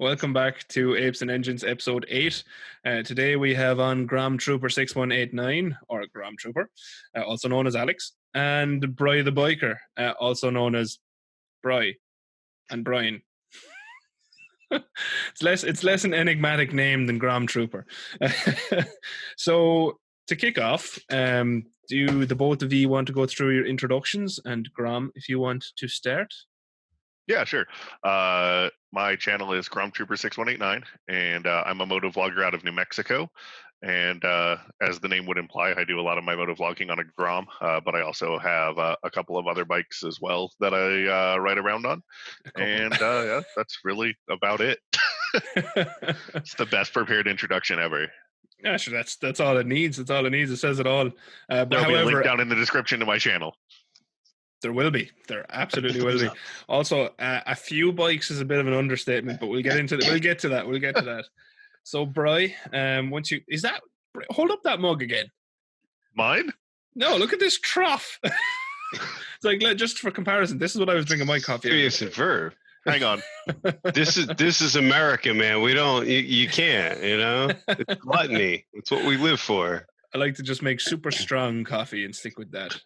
Welcome back to Apes and Engines episode 8. Today we have on Gromtrooper6189, or Gromtrooper, also known as Alex, and Bry the Biker, also known as Bry and Brian. It's less an enigmatic name than Gromtrooper. So to kick off, do the both of you want to go through your introductions? And Grom, if you want to start. Yeah, sure. My channel is Gromtrooper6189, and I'm a moto vlogger out of New Mexico. And as the name would imply, I do a lot of my moto vlogging on a Grom, but I also have a couple of other bikes as well that I ride around on. And yeah, that's really about it. It's the best prepared introduction ever. Yeah, sure. That's all it needs. That's all it needs. It says it all. But There'll however, be a link down in the description to my channel. There will be. There absolutely will be. Also, a few bikes is a bit of an understatement, but we'll get into that. We'll get to that. So, Bry, hold up that mug again. Mine? No, look at this trough. It's like, just for comparison, this is what I was drinking my coffee. Serious verb. Hang on. This is America, man. We don't. You can't. You know, it's gluttony. It's what we live for. I like to just make super strong coffee and stick with that.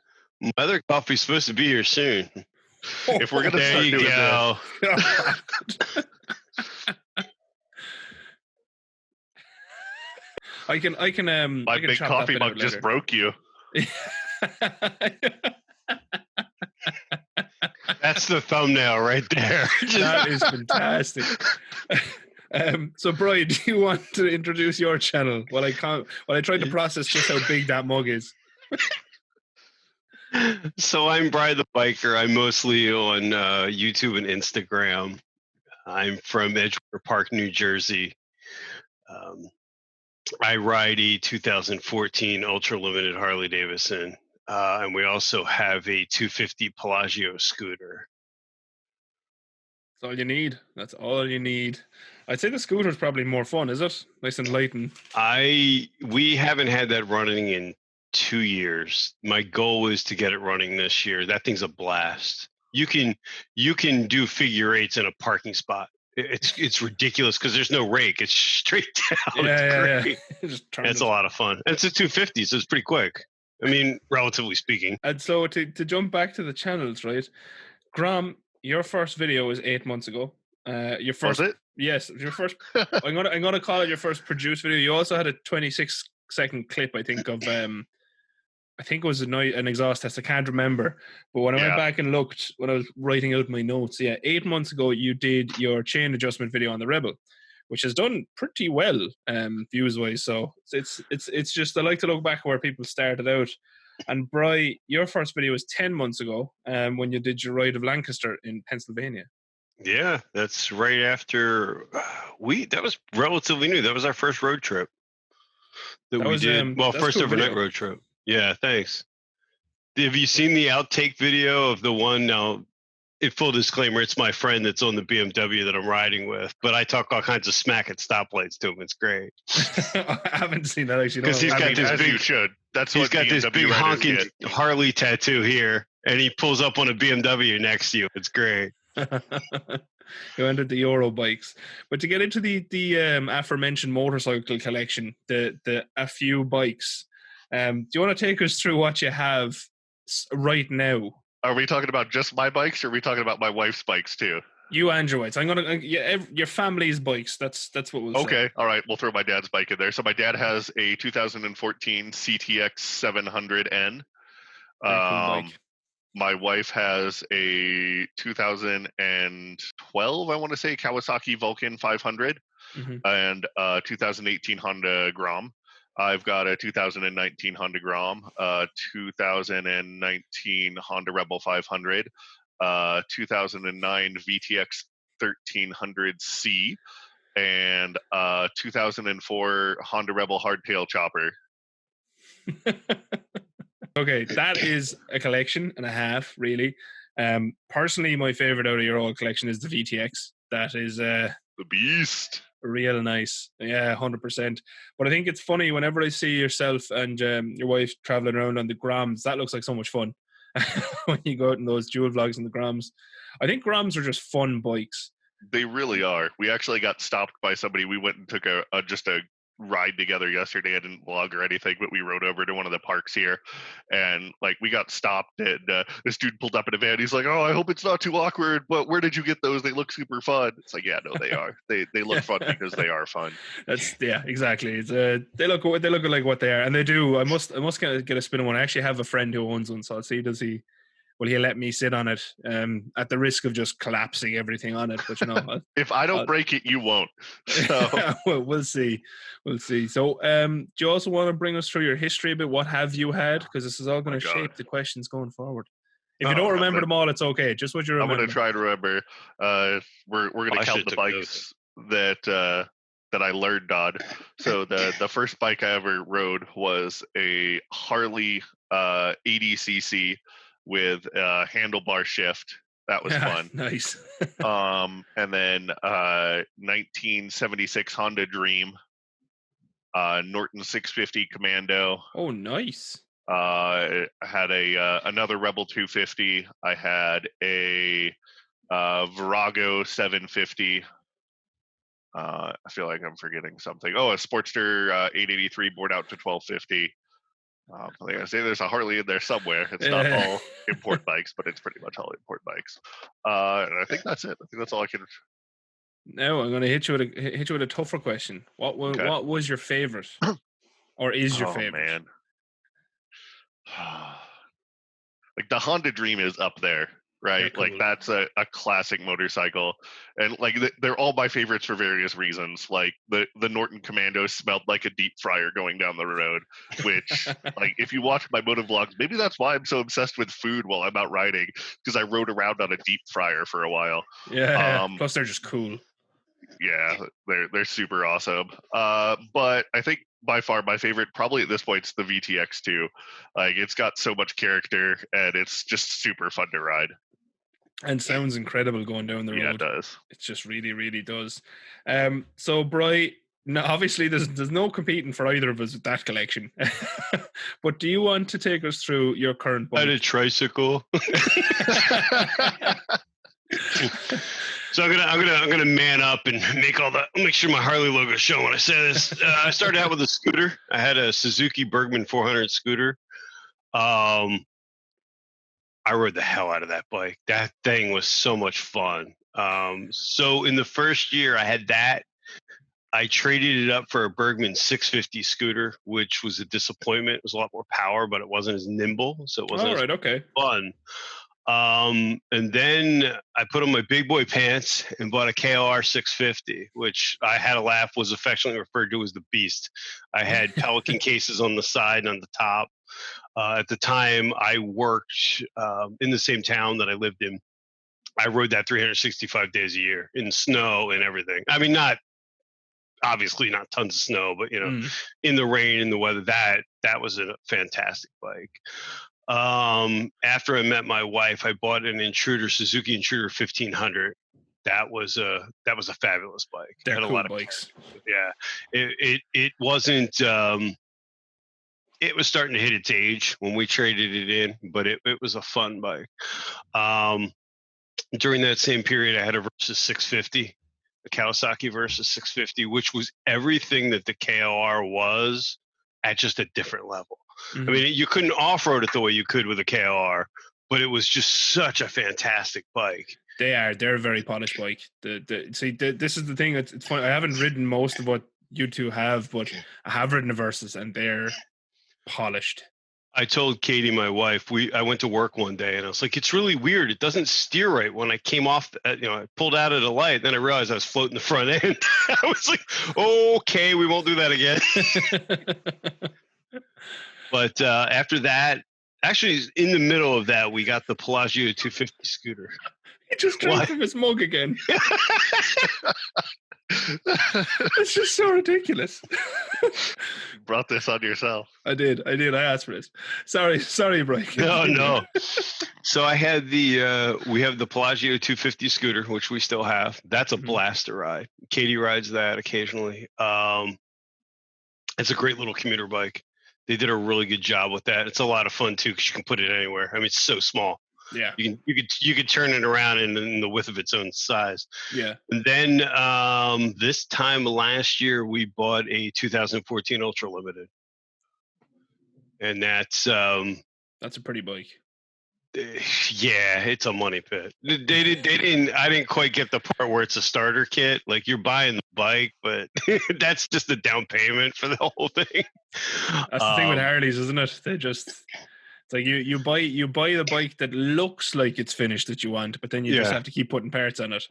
My other coffee's supposed to be here soon. If we're gonna there start you doing go. this. I can My big coffee mug just broke you. That's the thumbnail right there. That is fantastic. So, Brian, do you want to introduce your channel while I try to process just how big that mug is? So I'm Bry the Biker. I'm mostly on YouTube and Instagram. I'm from Edgewater Park, New Jersey. I ride a 2014 Ultra Limited Harley Davidson, and we also have a 250 Pelagio scooter. That's all you need. That's all you need. I'd say the scooter's probably more fun, is it? Nice and light. We haven't had that running in 2 years. My goal is to get it running this year. That thing's a blast. You can do figure eights in a parking spot. It's ridiculous because there's no rake. It's straight down. Yeah. It's a lot of fun. And it's a 250, so it's pretty quick. I mean, relatively speaking. And so to jump back to the channels, right? Grom, your first video was 8 months ago. Your first, was it? Yes, your first. I'm gonna call it your first produced video. You also had a 26-second clip, I think, of I think it was an exhaust test. I can't remember. But when I went back and looked, when I was writing out my notes, 8 months ago, you did your chain adjustment video on the Rebel, which has done pretty well views-wise. So it's just, I like to look back where people started out. And Bry, your first video was 10 months ago when you did your ride of Lancaster in Pennsylvania. Yeah, that's right after that was relatively new. That was our first road trip that we did. First cool overnight video. road trip. Yeah, thanks. Have you seen the outtake video of the one? Now, in full disclaimer, it's my friend that's on the BMW that I'm riding with, but I talk all kinds of smack at stoplights to him. It's great. I haven't seen that actually. Because he's got this big. You should. That's he's what got this BMW big honking get. Harley tattoo here, and he pulls up on a BMW next to you. It's great. You entered the Euro bikes, but to get into the aforementioned motorcycle collection, the a few bikes. Do you want to take us through what you have right now? Are we talking about just my bikes, or are we talking about my wife's bikes too? You and your bikes. I'm gonna your family's bikes. That's what we'll say. Okay, all right. We'll throw my dad's bike in there. So my dad has a 2014 CTX 700N. Very cool bike. My wife has a 2012, I want to say, Kawasaki Vulcan 500, and a 2018 Honda Grom. I've got a 2019 Honda Grom, 2019 Honda Rebel 500, 2009 VTX 1300C, and 2004 Honda Rebel Hardtail Chopper. Okay, that is a collection and a half, really. Personally, my favorite out of your whole collection is the VTX. That is the beast. Real nice. Yeah, 100%. But I think it's funny whenever I see yourself and your wife traveling around on the Groms, that looks like so much fun. When you go out in those dual vlogs on the Groms. I think Groms are just fun bikes. They really are. We actually got stopped by somebody. We went and took just a ride together yesterday. I didn't vlog or anything, but we rode over to one of the parks here, and like we got stopped, and this dude pulled up in a van. He's like, "Oh, I hope it's not too awkward, but where did you get those? They look super fun." It's like, yeah, no, they are. They look fun because they are fun. That's exactly. It's they look like what they are, and they do. I must get a spin on one. I actually have a friend who owns one, so I'll see. Will he let me sit on it? At the risk of just collapsing everything on it, but you know, if I don't break it, you won't. So we'll see. So, do you also want to bring us through your history a bit? What have you had? Because this is all going to shape the questions going forward. If you don't remember them all, it's okay. Just what you remember. I'm going to try to remember. We're going to count the bikes that I learned on. So the first bike I ever rode was a Harley 80cc with a handlebar shift. That was fun. Nice. And then 1976 Honda Dream, Norton 650 Commando. Oh, nice. I had another Rebel 250. I had a Virago 750. I feel like I'm forgetting something. Oh, a Sportster 883 bored out to 1250. Like I say, there's a Harley in there somewhere. It's not all import bikes, but it's pretty much all import bikes. And I think that's it. I think that's all I can. Now I'm going to hit you with a tougher question. What was your favorite, or is your favorite? Man. Like the Honda Dream is up there, right? Cool. Like that's a classic motorcycle, and like they're all my favorites for various reasons. Like the Norton Commando smelled like a deep fryer going down the road, which like if you watch my moto vlogs, maybe that's why I'm so obsessed with food while I'm out riding, because I rode around on a deep fryer for a while. Yeah. Plus they're just cool. Yeah, they're super awesome. But I think by far my favorite, probably at this point, is the VTX2. Like it's got so much character, and it's just super fun to ride. And sounds incredible going down the road. Yeah, it does. It just really, really does. So, Bri, no, obviously there's no competing for either of us with that collection. But do you want to take us through your current bike? I had a tricycle. So I'm gonna man up and make sure my Harley logo show when I say this. I started out with a scooter. I had a Suzuki Bergman 400 scooter. I rode the hell out of that bike. That thing was so much fun. So in the first year I had that. I traded it up for a Bergman 650 scooter, which was a disappointment. It was a lot more power, but it wasn't as nimble, so it wasn't fun. And then I put on my big boy pants and bought a KOR 650, which I had a laugh was affectionately referred to as the Beast. I had Pelican cases on the side and on the top. At the time, I worked in the same town that I lived in. I rode that 365 days a year in snow and everything. I mean, obviously not tons of snow, but in the rain, in the weather, that was a fantastic bike. After I met my wife, I bought an Suzuki Intruder 1500. That was a fabulous bike. They're had cool a lot of bikes. Yeah, it wasn't. It was starting to hit its age when we traded it in, but it was a fun bike. During that same period, I had a Versus 650, a Kawasaki Versus 650, which was everything that the KOR was at just a different level. Mm-hmm. I mean, you couldn't off-road it the way you could with a KOR, but it was just such a fantastic bike. They're a very polished bike. This is the thing. It's funny. I haven't ridden most of what you two have, but I have ridden a Versus, and they're polished. I told Katie, my wife, I went to work one day, and I was like, it's really weird. It doesn't steer right when I came off. I pulled out at a light, then I realized I was floating the front end. I was like, okay, we won't do that again. But after that, actually, in the middle of that, we got the Pelagio 250 scooter. He just drank from his mug again. It's just so ridiculous. You brought this on yourself. I did. I asked for this. Sorry, Brian. No. So I had we have the Pelagio 250 scooter, which we still have. That's a blast to ride. Katie rides that occasionally. It's a great little commuter bike. They did a really good job with that. It's a lot of fun too, because you can put it anywhere. I mean, it's so small. Yeah. You could turn it around in the width of its own size. Yeah. And then this time last year we bought a 2014 Ultra Limited, and that's a pretty bike. Yeah, it's a money pit. They didn't. I didn't quite get the part where it's a starter kit. Like you're buying the bike, but that's just the down payment for the whole thing. That's the thing with Harleys, isn't it? They just, it's like you buy the bike that looks like it's finished that you want, but then you just have to keep putting parts on it.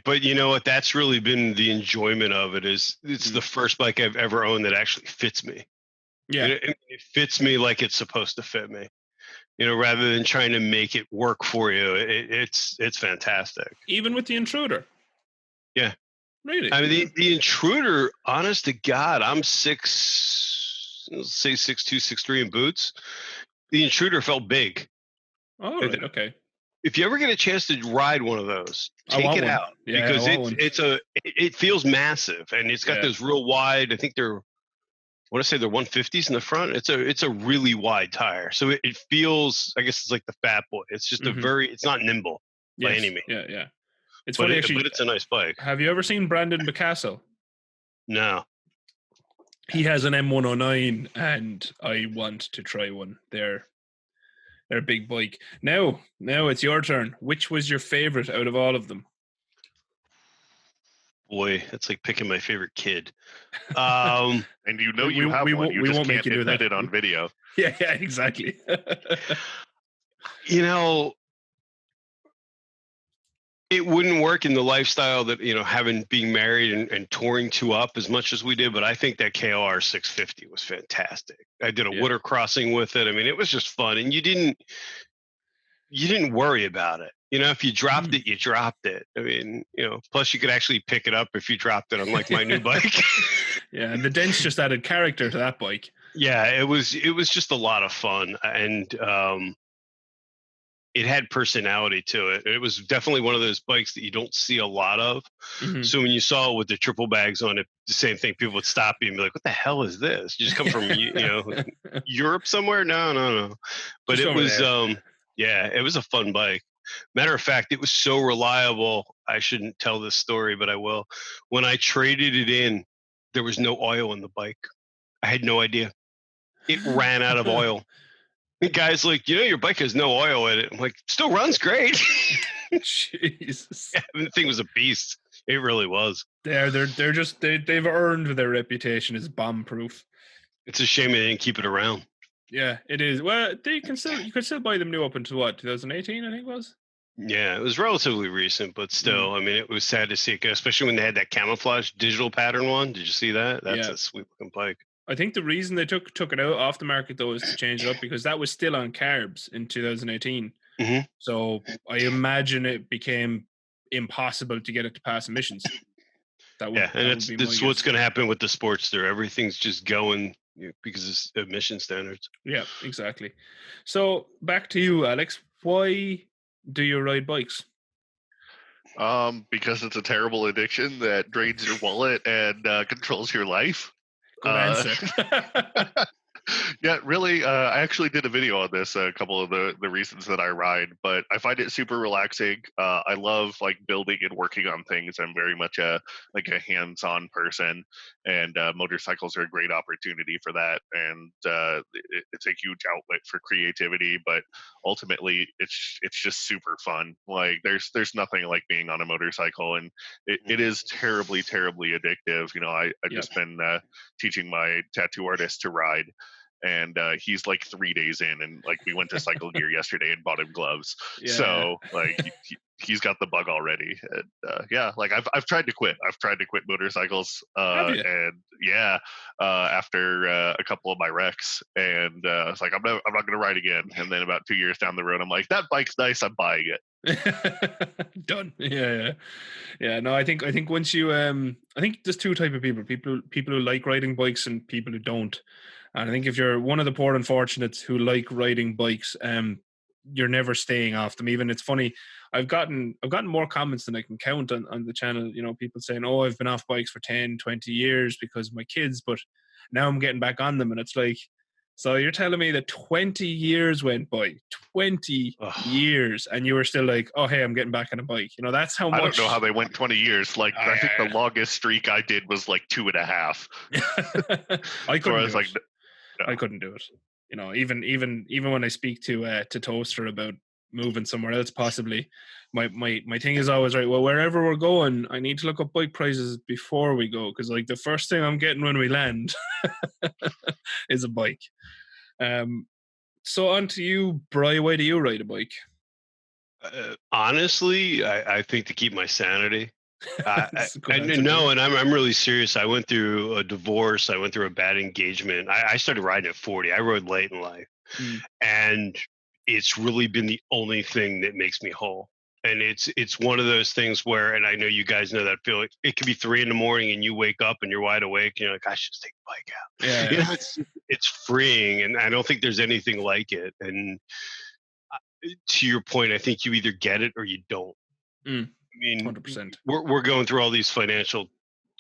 But you know what? That's really been the enjoyment of it. Is it's the first bike I've ever owned that actually fits me. Yeah, it fits me like it's supposed to fit me. You know, rather than trying to make it work for you, it's fantastic. Even with the Intruder. Yeah. Really? I mean, the Intruder, honest to God, I'm 6'2", 6'3" in boots. The Intruder felt big. Oh, right, okay. If you ever get a chance to ride one of those, take it out, because it feels massive, and it's got those real wide. I think they're, I want to say they're 150s in the front. It's a really wide tire, so it feels, I guess it's like the Fat Boy. It's just it's not nimble by any means. Yeah. It's funny, actually. But it's a nice bike. Have you ever seen Brandon Picasso? No. He has an M109, and I want to try one. They're a big bike. Now it's your turn. Which was your favorite out of all of them? Boy, that's like picking my favorite kid. And you have one. You just can't admit it on video. Yeah, exactly. You know, it wouldn't work in the lifestyle that, you know, being married and touring two up as much as we did, but I think that KOR 650 was fantastic. I did a water crossing with it. I mean, it was just fun, and you didn't worry about it. You know, if you dropped it, you dropped it. I mean, you know, plus you could actually pick it up if you dropped it, unlike my new bike. Yeah, and the dents just added character to that bike. Yeah, it was just a lot of fun, and it had personality to it. It was definitely one of those bikes that you don't see a lot of. Mm-hmm. So when you saw it with the triple bags on it, the same thing, people would stop you and be like, "What the hell is this? You just come from Europe somewhere?" No. But just it was it was a fun bike. Matter of fact, it was so reliable. I shouldn't tell this story, but I will. When I traded it in, there was no oil in the bike. I had no idea. It ran out of oil. The guy's like, your bike has no oil in it. I'm like, still runs great. Jesus. Yeah, the thing was a beast. It really was. They've earned their reputation as bomb proof. It's a shame they didn't keep it around. Yeah, it is. Well, you could still buy them new up until 2018, I think it was. Yeah, it was relatively recent, but still, I mean, it was sad to see, especially when they had that camouflage digital pattern one. Did you see that? That's a sweet looking bike. I think the reason they took it out off the market, though, is to change it up, because that was still on carbs in 2018. Mm-hmm. So I imagine it became impossible to get it to pass emissions. That's what's going to happen with the Sportster. Everything's just going because of emission standards. Yeah, exactly. So back to you, Alex. Why do you ride bikes? Because it's a terrible addiction that drains your wallet and controls your life. Good answer. Yeah, really. I actually did a video on this, a couple of the reasons that I ride, but I find it super relaxing. I love like building and working on things. I'm very much a hands-on person, and motorcycles are a great opportunity for that. And it's a huge outlet for creativity, but ultimately it's just super fun. Like there's nothing like being on a motorcycle, and it is terribly, terribly addictive. I've just been teaching my tattoo artist to ride. And he's like 3 days in, and like we went to Cycle Gear yesterday and bought him gloves. So like he's got the bug already. And like I've tried to quit. I've tried to quit motorcycles. And after a couple of my wrecks, and it's like I'm not going to ride again. And then about 2 years down the road, I'm like, that bike's nice. I'm buying it. Done. Yeah. No, I think once you I think there's two type of people who like riding bikes and people who don't. And I think if you're one of the poor unfortunates who like riding bikes, you're never staying off them. Even it's funny, I've gotten more comments than I can count on the channel. People saying, "Oh, I've been off bikes for 10, 20 years because of my kids, but now I'm getting back on them." And it's like, So you're telling me that 20 years went by, 20 years, and you were still like, oh, hey, I'm getting back on a bike. You know, that's how much. I don't know how they went 20 years. Like, I think the longest streak I did was like 2.5. I couldn't do it. Like, no. I couldn't do it. You know, even when I speak to Toaster about moving somewhere else, possibly, my thing is always, right, well, wherever we're going, I need to look up bike prices before we go, because like the first thing I'm getting when we land is a bike. So on to you, Bri. Why do you ride a bike? Honestly, I think to keep my sanity. And I'm really serious. I went through a divorce. I went through a bad engagement. I started riding at 40. I rode late in life, and it's really been the only thing that makes me whole. And it's one of those things where, and I know you guys know that feeling. It could be 3 a.m. and you wake up and you're wide awake and you're like, I should just take the bike out. Yeah. You know, it's freeing, and I don't think there's anything like it. And to your point, I think you either get it or you don't. I mean, 100%. We're going through all these financial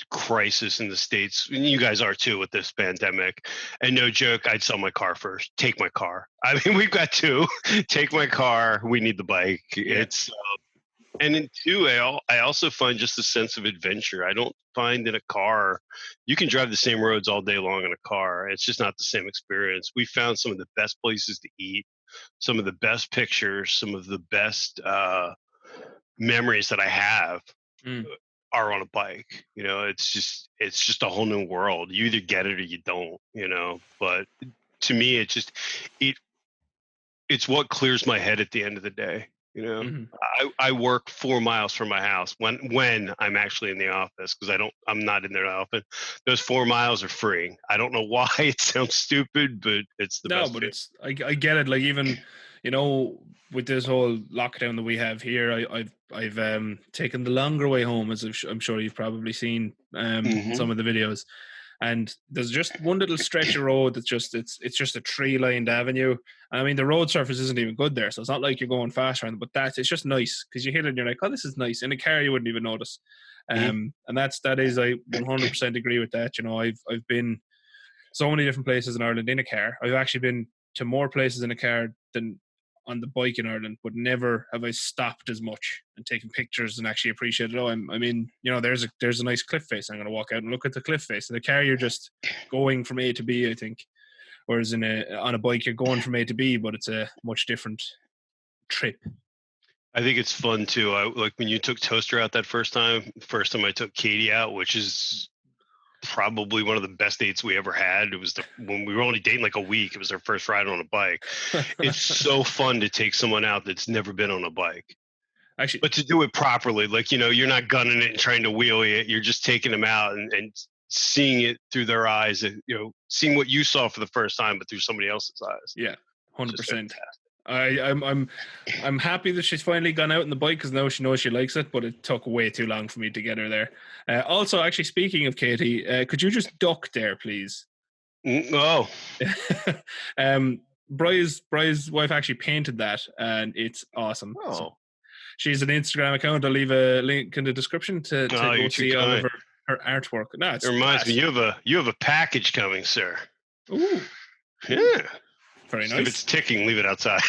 crisis in the States, and you guys are too with this pandemic. And no joke, I'd sell my car first. Take my car. I mean, we've got 2. Take my car. We need the bike. Yeah. It's and in 2, I also find just a sense of adventure. I don't find in a car you can drive the same roads all day long in a car. It's just not the same experience. We found some of the best places to eat, some of the best pictures, some of the best memories that I have are on a bike. You know, it's just a whole new world. You either get it or you don't, you know. But to me, it's what clears my head at the end of the day. You know, I work 4 miles from my house when I'm actually in the office, because I'm not in there often. Those 4 miles are freeing. I don't know why it sounds stupid, but it's the best. No, but I get it. Like, even, you know, with this whole lockdown that we have here, I've taken the longer way home, as I'm sure you've probably seen some of the videos. And there's just one little stretch of road that's just it's just a tree-lined avenue. I mean, the road surface isn't even good there, so it's not like you're going fast around. But it's just nice, because you hit it and you're like, oh, this is nice. In a car, you wouldn't even notice. And that is, I 100% agree with that. You know, I've been so many different places in Ireland in a car. I've actually been to more places in a car than on the bike in Ireland, but never have I stopped as much and taken pictures and actually appreciated. Oh, I mean, you know, there's a nice cliff face. I'm going to walk out and look at the cliff face. In the car, you're just going from A to B, I think. Whereas on a bike, you're going from A to B, but it's a much different trip. I think it's fun too. Like when you took Toaster out that first time I took Katie out, which is probably one of the best dates we ever had. It was when we were only dating like a week. It was our first ride on a bike. It's so fun to take someone out that's never been on a bike. Actually, but to do it properly, like, you know, you're not gunning it and trying to wheelie it. You're just taking them out and seeing it through their eyes, and, you know, seeing what you saw for the first time, but through somebody else's eyes. Yeah, 100%. I'm happy that she's finally gone out on the bike, because now she knows she likes it, but it took way too long for me to get her there. Also, actually, speaking of Katie, could you just duck there, please? Oh. Bri's wife actually painted that, and it's awesome. Oh. So she's an Instagram account. I'll leave a link in the description to go see all of her artwork. No, it reminds me, you have a package coming, sir. Ooh. Yeah. Very nice. If it's ticking, leave it outside.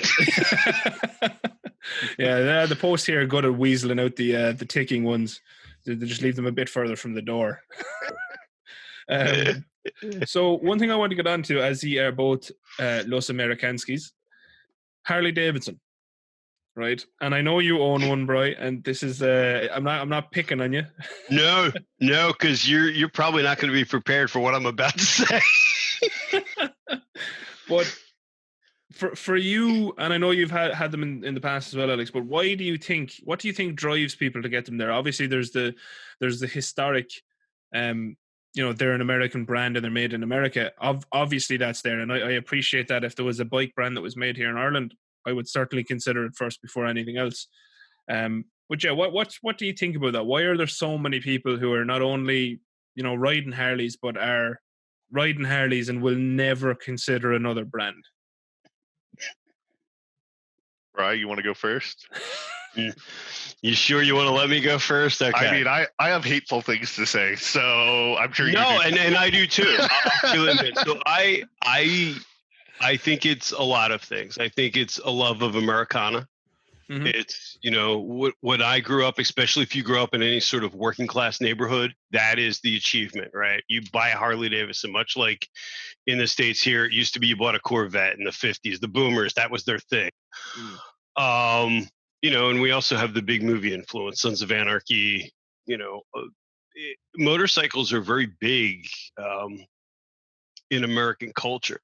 Yeah, the post here are good at weaseling out the ticking ones. They just leave them a bit further from the door. So one thing I want to get on to, as you are both Los Americanskis, Harley Davidson, right? And I know you own one, Bri, and this is I'm not picking on you. No, because you're probably not going to be prepared for what I'm about to say. But for you, and I know you've had them in the past as well, Alex, but what do you think drives people to get them there? Obviously there's the historic, you know, they're an American brand and they're made in America. Obviously that's there, and I appreciate that. If there was a bike brand that was made here in Ireland, I would certainly consider it first before anything else. But yeah, what do you think about that? Why are there so many people who are not only, you know, riding Harleys, but are riding Harleys and will never consider another brand? Right, you want to go first? You sure you want to let me go first? Okay. I mean, I have hateful things to say, so I'm sure you do. And I do too. So I think it's a lot of things. I think it's a love of Americana. Mhm. It's, you know, when I grew up, especially if you grew up in any sort of working class neighborhood, that is the achievement, right? You buy a Harley Davidson, much like in the States here, it used to be you bought a Corvette in the 50s. The boomers, that was their thing. Mm. You know, and we also have the big movie influence, Sons of Anarchy. You know, motorcycles are very big in American culture.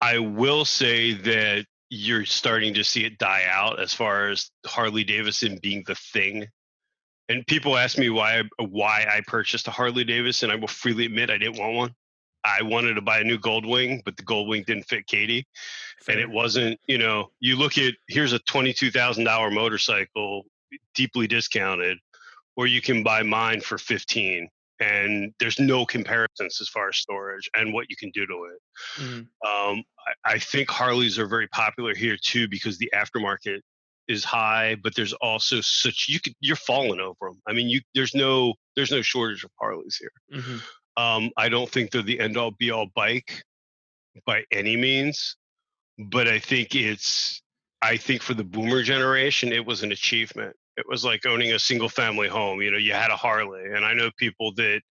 I will say that you're starting to see it die out as far as Harley Davidson being the thing. And people ask me why I purchased a Harley Davidson. I will freely admit I didn't want one. I wanted to buy a new Goldwing, but the Goldwing didn't fit Katie. And it Fair. wasn't, you know, you look at, here's a $22,000 motorcycle, deeply discounted, or you can buy mine for 15, and there's no comparisons as far as storage and what you can do to it. Mhm. I think Harleys are very popular here too because the aftermarket is high, but there's also such you're falling over them. I mean, there's no shortage of Harleys here. Mhm. I don't think they're the end all be all bike by any means, but I think for the boomer generation, it was an achievement. It was like owning a single family home. You know, you had a Harley, and I know people that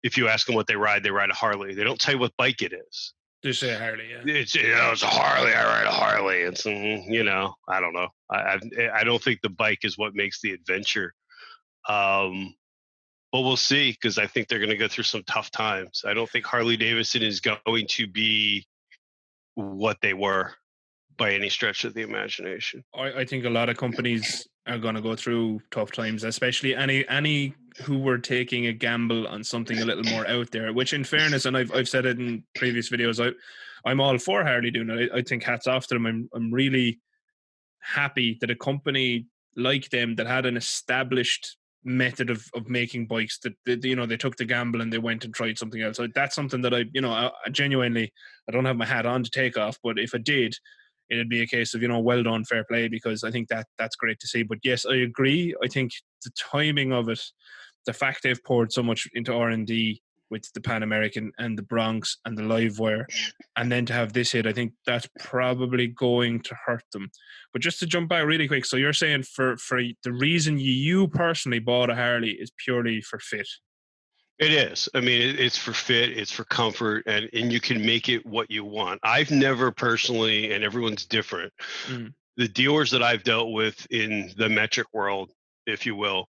if you ask them what they ride a Harley. They don't tell you what bike it is. Just say Harley, yeah. It's, you know, it's a Harley. I ride a Harley. It's, you know, I don't know. I don't think the bike is what makes the adventure. But we'll see, because I think they're going to go through some tough times. I don't think Harley Davidson is going to be what they were by any stretch of the imagination. I think a lot of companies are going to go through tough times, especially any who were taking a gamble on something a little more out there. Which, in fairness, and I've said it in previous videos, I'm all for Harley doing it. I think hats off to them. I'm really happy that a company like them that had an established method of making bikes that you know, they took the gamble and they went and tried something else. So that's something that I genuinely, I don't have my hat on to take off, but if I did, it'd be a case of, you know, well done, fair play, because I think that's great to see. But yes, I agree. I think the timing of it, the fact they've poured so much into R&D with the Pan American and the Bronx and the Livewire, and then to have this hit, I think that's probably going to hurt them. But just to jump back really quick, so you're saying for the reason you personally bought a Harley is purely for fit? It is. I mean, it's for fit, it's for comfort, and you can make it what you want. I've never personally, and everyone's different. Mm. The dealers that I've dealt with in the metric world, if you will,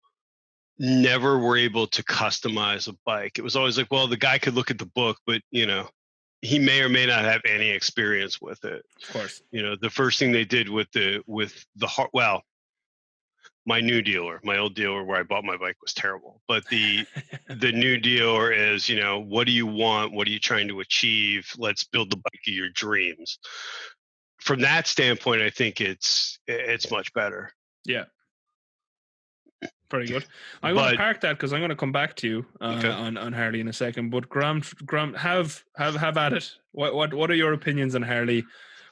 never were able to customize a bike. It was always like, well, the guy could look at the book, but, you know, he may or may not have any experience with it. Of course. You know, the first thing they did with the my new dealer, my old dealer where I bought my bike was terrible. But the new dealer is, you know, what do you want? What are you trying to achieve? Let's build the bike of your dreams. From that standpoint, I think it's much better. Yeah. Very good. I'm going to park that because I'm going to come back to you on Harley in a second. But Grom, have at it. What are your opinions on Harley?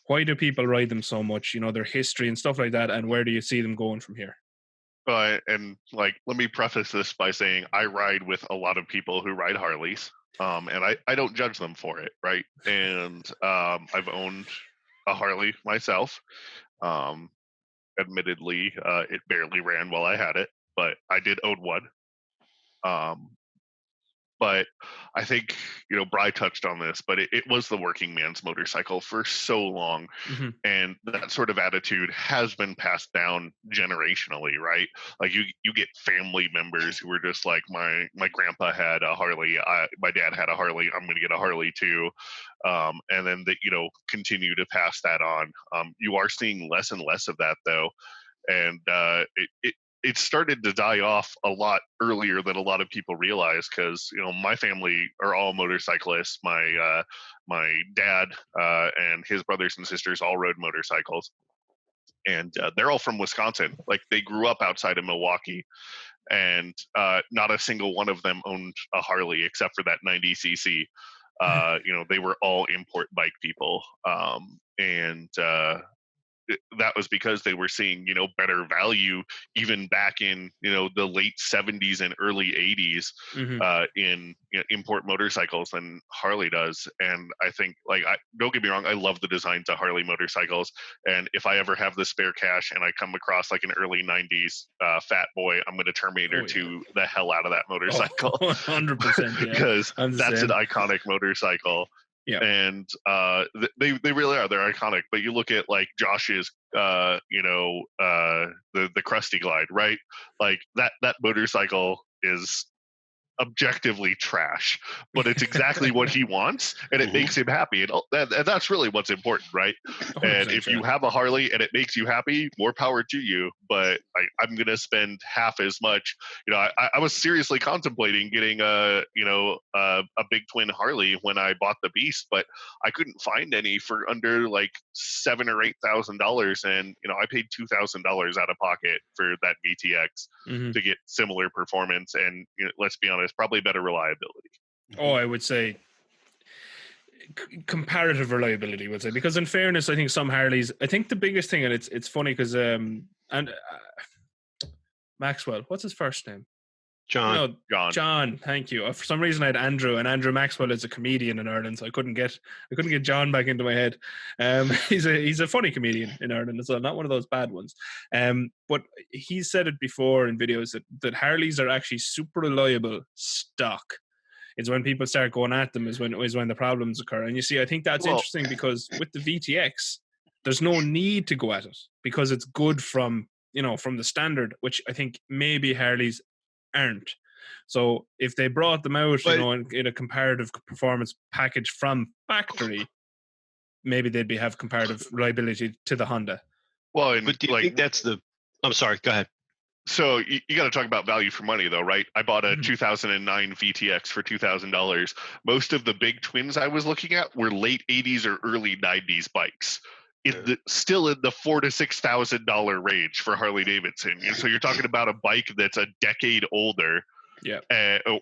Why do people ride them so much? You know, their history and stuff like that. And where do you see them going from here? And like, let me preface this by saying I ride with a lot of people who ride Harleys, and I don't judge them for it, right? And I've owned a Harley myself. Admittedly, it barely ran while I had it, but I did own one. But I think, you know, Bri touched on this, but it was the working man's motorcycle for so long. Mm-hmm. And that sort of attitude has been passed down generationally, right? Like you get family members who were just like, my grandpa had a Harley, my dad had a Harley, I'm going to get a Harley too. And then that, you know, continue to pass that on. You are seeing less and less of that though. And it started to die off a lot earlier than a lot of people realize, because, you know, my family are all motorcyclists. My dad and his brothers and sisters all rode motorcycles, and they're all from Wisconsin. Like, they grew up outside of Milwaukee, and not a single one of them owned a Harley except for that 90cc. You know, they were all import bike people, and that was because they were seeing, better value even back in, the late 70s and early 80s in import motorcycles than Harley does. And I think, don't get me wrong, I love the designs of Harley motorcycles. And if I ever have the spare cash and I come across like an early 90s Fat Boy, I'm going to Terminator 2 the hell out of that motorcycle. 100%. Because that's an iconic motorcycle. Yeah, and they really are. They're iconic. But you look at like Josh's, the Krusty Glide, right? Like that motorcycle is objectively trash, but it's exactly what he wants, and it makes him happy, and that's really what's important, right? And if you have a Harley and it makes you happy, more power to you. But I'm gonna spend half as much. I was seriously contemplating getting a big twin Harley when I bought the Beast, but I couldn't find any for under like $7,000 or $8,000, and I paid $2,000 out of pocket for that VTX to get similar performance, and let's be honest, probably better reliability. Oh, I would say comparative reliability, would say, because in fairness, I think some Harleys, I think the biggest thing, and it's funny because Maxwell, what's his first name? John. John, thank you. For some reason I had Andrew, and Andrew Maxwell is a comedian in Ireland, so I couldn't get John back into my head. He's a funny comedian in Ireland as well, not one of those bad ones. But he said it before in videos that Harleys are actually super reliable stock. It's when people start going at them is when the problems occur. And you see, I think that's interesting, because with the VTX, there's no need to go at it because it's good from the standard, which I think maybe Harleys aren't. So if they brought them out, in a comparative performance package from factory, maybe they'd have comparative reliability to the Honda. Well, but do you think that's the? I'm sorry. Go ahead. So you got to talk about value for money, though, right? I bought a 2009 VTX for $2,000. Most of the big twins I was looking at were late 80s or early 90s bikes. Still in the $4,000 to $6,000 range for Harley Davidson. And so you're talking about a bike that's a decade older,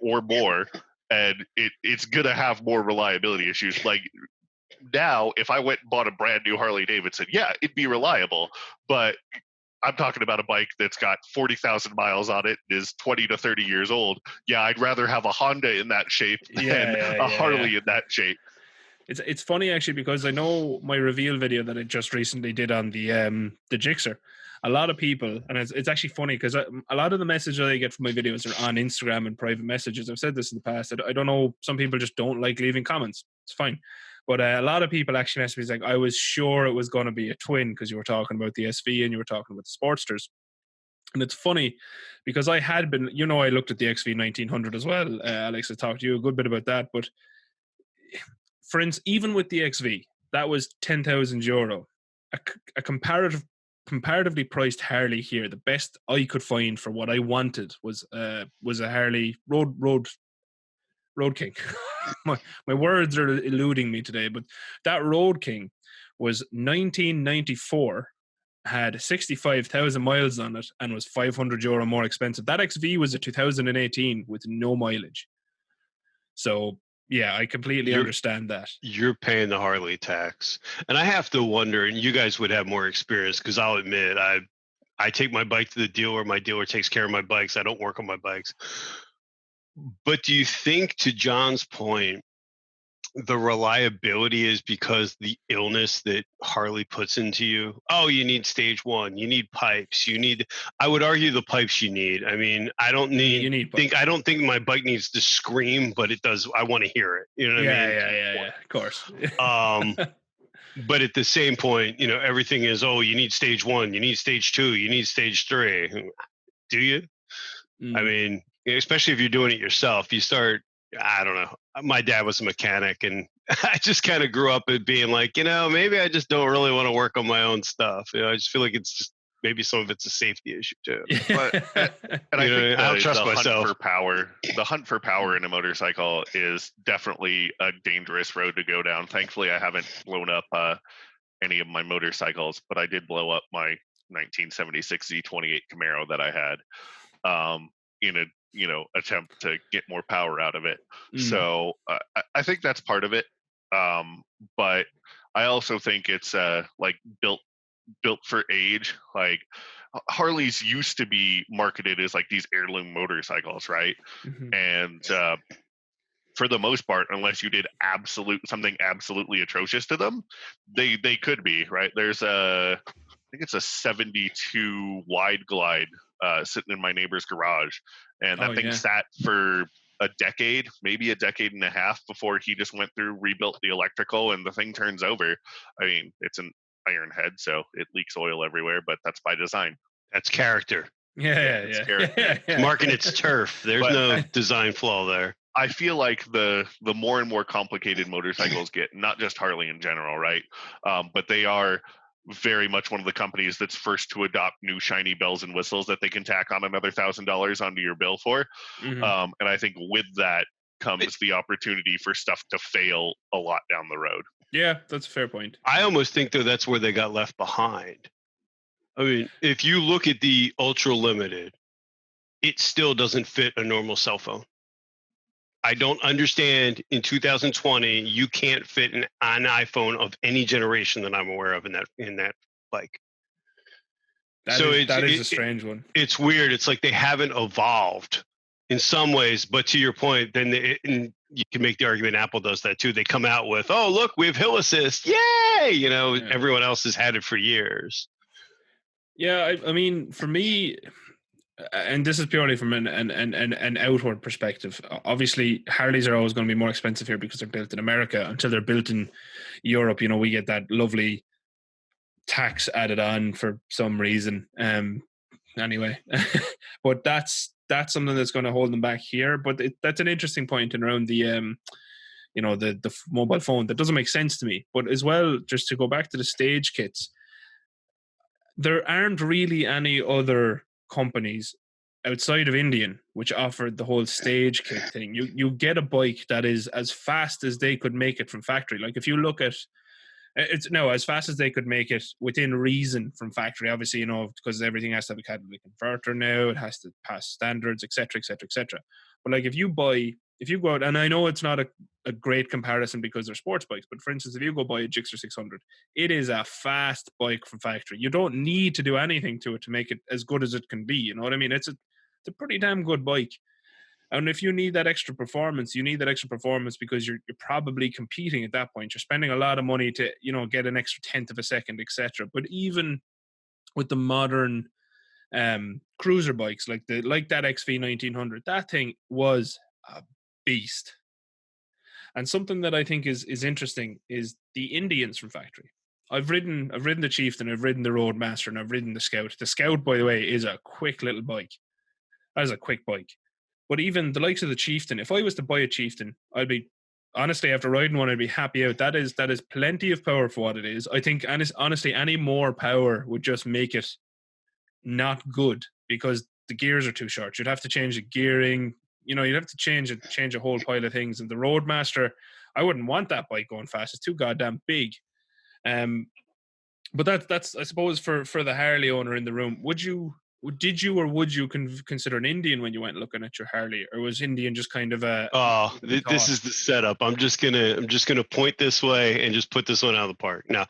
or more, and it's gonna have more reliability issues. Like now, if I went and bought a brand new Harley Davidson, it'd be reliable, but I'm talking about a bike that's got 40,000 miles on it, is 20 to 30 years old. Yeah, I'd rather have a Honda in that shape than a Harley in that shape. It's funny actually, because I know my reveal video that I just recently did on the Gixxer. A lot of people, and it's actually funny because a lot of the messages I get from my videos are on Instagram and private messages. I've said this in the past. I don't know. Some people just don't like leaving comments. It's fine. But a lot of people actually message me like, I was sure it was going to be a twin because you were talking about the SV and you were talking about the Sportsters. And it's funny because I had been, I looked at the XV 1900 as well. Alex, I talked to you a good bit about that. But for instance, even with the XV, that was €10,000. A comparatively priced Harley here, the best I could find for what I wanted was a Harley Road King. my words are eluding me today, but that Road King was 1994, had 65,000 miles on it, and was €500 more expensive. That XV was a 2018 with no mileage. So yeah, I completely understand that. You're paying the Harley tax. And I have to wonder, and you guys would have more experience, because I'll admit, I take my bike to the dealer. My dealer takes care of my bikes. I don't work on my bikes. But do you think, to John's point, the reliability is because the illness that Harley puts into you? Oh, you need stage 1. You need pipes. I would argue the pipes you need. I mean, I don't think my bike needs to scream, but it does. I want to hear it. You know what I mean? Yeah, of course. But at the same point, everything is, you need stage 1, you need stage 2, you need stage 3. Do you? I mean, especially if you're doing it yourself, you start, I don't know. My dad was a mechanic, and I just kind of grew up at being like, maybe I just don't really want to work on my own stuff. I just feel like it's just, maybe some of it's a safety issue too. But, and I think I don't trust myself. The hunt for power in a motorcycle is definitely a dangerous road to go down. Thankfully, I haven't blown up any of my motorcycles, but I did blow up my 1976 Z28 Camaro that I had in a attempt to get more power out of it. So I think that's part of it. But I also think it's built built for age. Like Harleys used to be marketed as like these heirloom motorcycles, right? Mm-hmm. And for the most part, unless you did something absolutely atrocious to them, they could be, right. There's I think it's a 72 wide glide sitting in my neighbor's garage, and that thing sat for a decade, maybe a decade and a half, before he just went through, rebuilt the electrical, and the thing turns over. I mean, it's an iron head, so it leaks oil everywhere, but that's by design. That's character. It's character. It's marking its turf. There's no design flaw there. I feel like the more and more complicated motorcycles get, not just Harley in general, right? But they are very much one of the companies that's first to adopt new shiny bells and whistles that they can tack on another $1,000 onto your bill for. Mm-hmm. And I think with that comes the opportunity for stuff to fail a lot down the road. Yeah, that's a fair point. I almost think, though, that's where they got left behind. I mean, if you look at the Ultra Limited, it still doesn't fit a normal cell phone. I don't understand, in 2020 you can't fit an iPhone of any generation that I'm aware of in that bike. That is a strange one. It's weird. It's like they haven't evolved in some ways, but to your point, then and you can make the argument Apple does that too. They come out with, oh look, we have hill assist, yay! You know, everyone else has had it for years. Yeah, I mean, for me, and this is purely from an outward perspective. Obviously, Harleys are always going to be more expensive here because they're built in America. Until they're built in Europe, you know, we get that lovely tax added on for some reason. Anyway, but that's something that's going to hold them back here. But that's an interesting point in around the you know, the mobile phone. That doesn't make sense to me. But as well, just to go back to the stage kits, there aren't really any other companies outside of Indian which offered the whole stage kit thing. You get a bike that is as fast as they could make it from factory. Like if you look at as fast as they could make it within reason from factory. Obviously, you know, because everything has to have a catalytic converter now, it has to pass standards, etc., etc., etc. But like if you go out, and I know it's not a great comparison because they're sports bikes, but for instance, if you go buy a Gixxer 600, it is a fast bike from factory. You don't need to do anything to it to make it as good as it can be. You know what I mean? It's a pretty damn good bike. And if you need that extra performance, because you're probably competing at that point. You're spending a lot of money to, you know, get an extra tenth of a second, etc. But even with the modern cruiser bikes like that XV 1900, that thing was a beast. And something that I think is interesting is the Indians from factory. I've ridden the Chieftain, I've ridden the Roadmaster, and I've ridden the Scout. The Scout, by the way, is a quick little bike. That is a quick bike. But even the likes of the Chieftain, if I was to buy a Chieftain, I'd be, honestly, after riding one, I'd be happy out. That is plenty of power for what it is. I think, honestly, any more power would just make it not good because the gears are too short. You'd have to change the gearing. You know, you'd have to change a whole pile of things. And the Roadmaster, I wouldn't want that bike going fast. It's too goddamn big. But that's I suppose for the Harley owner in the room, would you consider an Indian when you went looking at your Harley, or was Indian just kind of a? Oh, this is the setup. I'm just gonna point this way and just put this one out of the park. Now,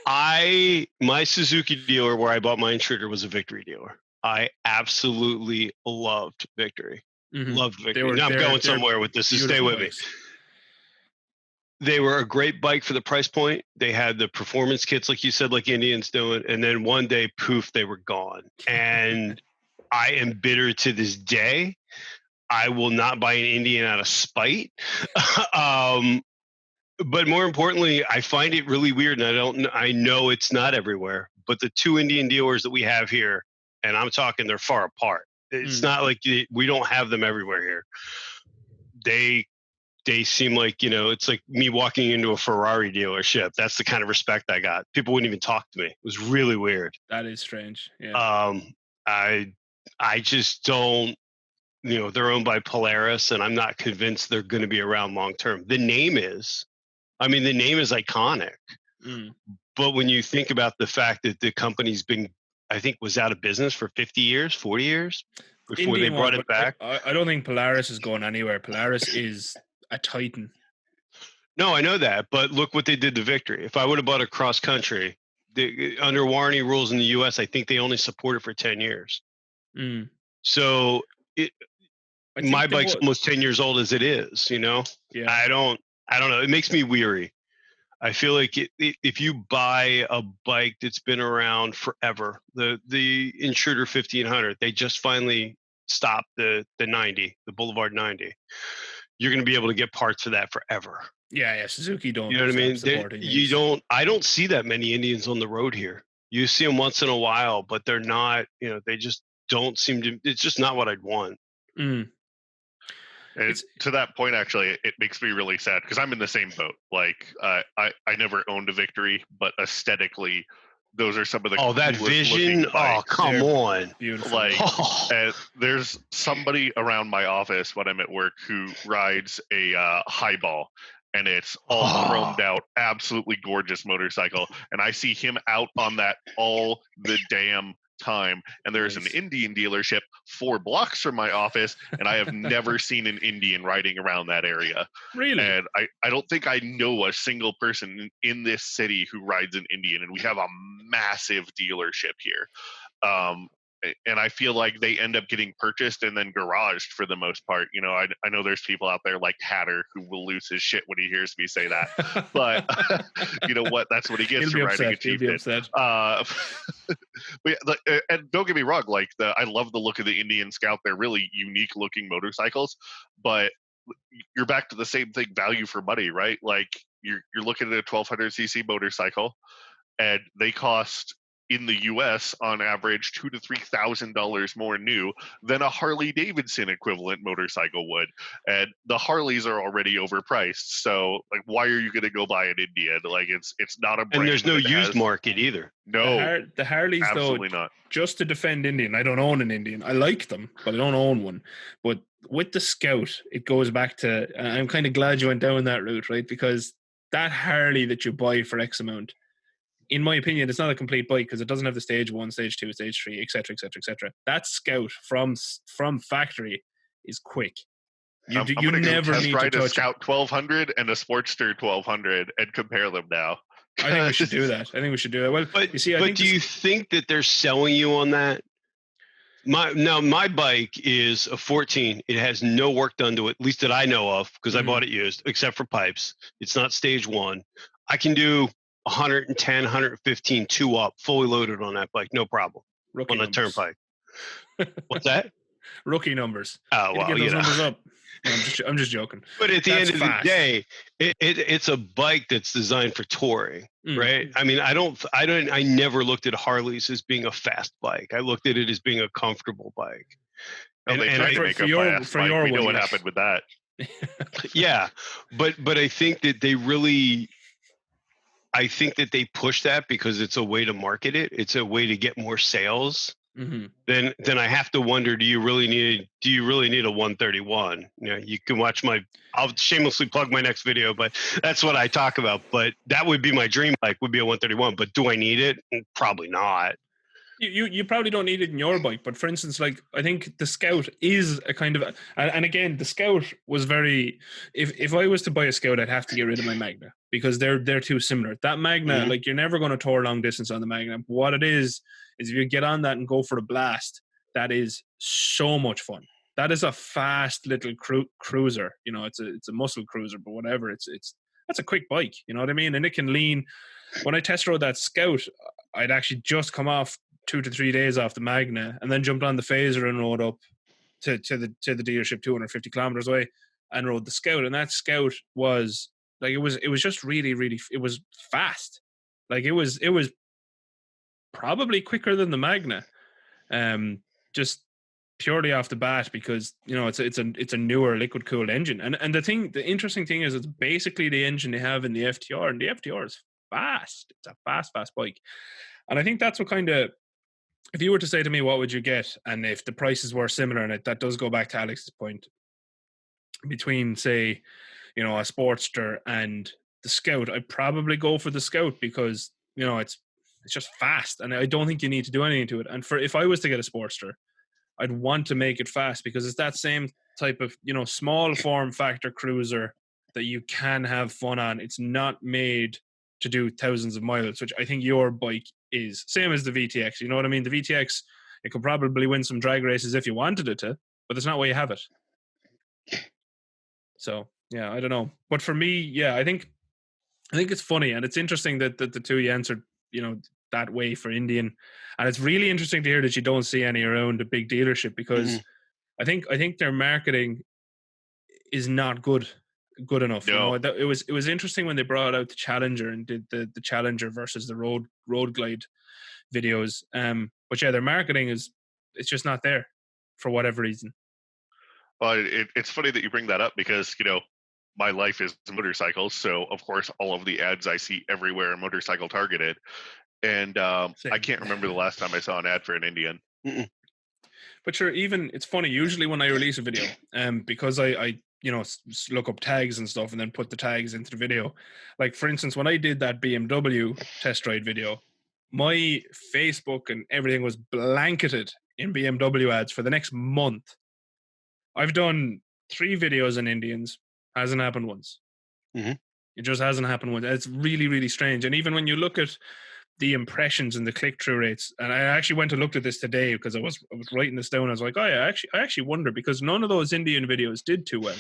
my Suzuki dealer where I bought my Intruder was a Victory dealer. I absolutely loved Victory. Mm-hmm. Loved Victory. Now I'm going somewhere with this, so stay with me. They were a great bike for the price point. They had the performance kits, like you said, like Indians doing. And then one day, poof, they were gone. And I am bitter to this day. I will not buy an Indian out of spite. But more importantly, I find it really weird. And I know it's not everywhere, but the two Indian dealers that we have here, and I'm talking, they're far apart. It's not like we don't have them everywhere here. They seem like, you know, it's like me walking into a Ferrari dealership. That's the kind of respect I got. People wouldn't even talk to me. It was really weird. That is strange. Yeah. I just don't, you know, they're owned by Polaris, and I'm not convinced they're going to be around long term. The name is iconic. But when you think about the fact that the company's been, I think, was out of business for 50 years, 40 years before they brought it back. I don't think Polaris is going anywhere. Polaris is a titan. No, I know that, but look what they did to Victory. If I would have bought a cross country, under warranty rules in the U.S., I think they only support it for 10 years. Mm. So my bike's would. almost 10 years old as it is. You know, Yeah. I don't know. It makes me weary. I feel like if you buy a bike that's been around forever, the Intruder 1500, they just finally stopped the 90, the Boulevard 90. You're going to be able to get parts for that forever. Yeah. Suzuki don't. You know what I mean? Supporting You these. don't. I don't see that many Indians on the road here. You see them once in a while, but they're not. You know, they just don't seem to. It's just not what I'd want. Mm. And to that point, actually, it makes me really sad because I'm in the same boat. Like, I never owned a Victory, but aesthetically, those are some of the that Vision. bikes. Come on! Beautiful. Like, there's somebody around my office when I'm at work who rides a Highball, and it's all chromed out, absolutely gorgeous motorcycle. And I see him out on that all the damn time, and there's an Indian dealership 4 blocks from my office, and I have never seen an Indian riding around that area. Really? And I don't think I know a single person in this city who rides an Indian, and we have a massive dealership here. And I feel like they end up getting purchased and then garaged for the most part. You know, I know there's people out there like Hatter who will lose his shit when he hears me say that. But you know what? That's what he gets for riding a Chieftain. But yeah, and don't get me wrong, like I love the look of the Indian Scout. They're really unique looking motorcycles. But you're back to the same thing, value for money, right? Like you're looking at a 1200cc motorcycle, and they cost, in the U.S., on average, $2,000 to $3,000 more new than a Harley Davidson equivalent motorcycle would, and the Harleys are already overpriced. So, like, why are you going to go buy an Indian? Like, it's not a brand. And there's no used market either. No, the Harleys, absolutely though, not. Just to defend Indian, I don't own an Indian. I like them, but I don't own one. But with the Scout, it goes back to. I'm kind of glad you went down that route, right? Because that Harley that you buy for X amount, in my opinion, it's not a complete bike because it doesn't have the stage 1, stage 2, stage 3, etc., etc., etc. That Scout from factory is quick. You never need to touch a Scout 1200 and a Sportster 1200 and compare them now. I think we should do that. Well, but you see, do you think that they're selling you on that? My bike is a 14. It has no work done to it, at least that I know of, because I bought it used, except for pipes. It's not stage 1. I can do 110, 115, 2 up, fully loaded on that bike, no problem. Rookie on a numbers. turnpike. What's that? Rookie numbers. Oh, well, get those numbers up. No, I'm just joking. But at the end of the day, it's a bike that's designed for touring, right? I mean, I never looked at Harleys as being a fast bike. I looked at it as being a comfortable bike. And they tried to make a fast bike. We know what happened with that. Yeah, but I think that they really. I think that they push that because it's a way to market it. It's a way to get more sales. Mm-hmm. Then I have to wonder: do you really need a 131? You know, you can watch I'll shamelessly plug my next video, but that's what I talk about. But that would be my dream bike, would be a 131. But do I need it? Probably not. You probably don't need it in your bike, but for instance, like I think the Scout is a kind of, and again, the Scout was very. If I was to buy a Scout, I'd have to get rid of my Magna because they're too similar. That Magna, like you're never going to tour long distance on the Magna. What it is if you get on that and go for a blast, that is so much fun. That is a fast little cruiser. You know, it's a muscle cruiser, but whatever. That's a quick bike. You know what I mean? And it can lean. When I test rode that Scout, I'd actually just come off 2 to 3 days off the Magna and then jumped on the Phaser and rode up to the dealership 250 kilometers away and rode the Scout. And that Scout was like, it was just really, really, it was fast. Like it was probably quicker than the Magna. Just purely off the bat because, you know, it's a newer liquid cooled engine. And the interesting thing is it's basically the engine they have in the FTR, and the FTR is fast. It's a fast bike. And I think that's what kind of, if you were to say to me, what would you get? And if the prices were similar, and that does go back to Alex's point, between, say, you know, a Sportster and the Scout, I'd probably go for the Scout because, you know, it's just fast. And I don't think you need to do anything to it. And if I was to get a Sportster, I'd want to make it fast because it's that same type of, you know, small form factor cruiser that you can have fun on. It's not made to do thousands of miles, which I think your bike is. Same as the VTX. You know what I mean? The VTX, it could probably win some drag races if you wanted it to, but that's not why you have it. So yeah, I don't know. But for me, yeah, I think it's funny and it's interesting that the two you answered, that way for Indian, and it's really interesting to hear that you don't see any around a big dealership because I think their marketing is not good enough. No. It was interesting when they brought out the Challenger and did the Challenger versus the road glide videos. But yeah, their marketing it's just not there for whatever reason. Well, it's funny that you bring that up because my life is motorcycles, so of course all of the ads I see everywhere are motorcycle targeted, and I can't remember the last time I saw an ad for an Indian. But sure, even it's funny. Usually when I release a video, because I look up tags and stuff and then put the tags into the video. Like for instance, when I did that BMW test ride video, my Facebook and everything was blanketed in BMW ads for the next month. I've done 3 videos on Indians. Hasn't happened once. It just hasn't happened once. It's really, really strange. And even when you look at the impressions and the click-through rates, and I actually went and looked at this today because I was writing this down. I was like, oh yeah, I actually wonder because none of those Indian videos did too well,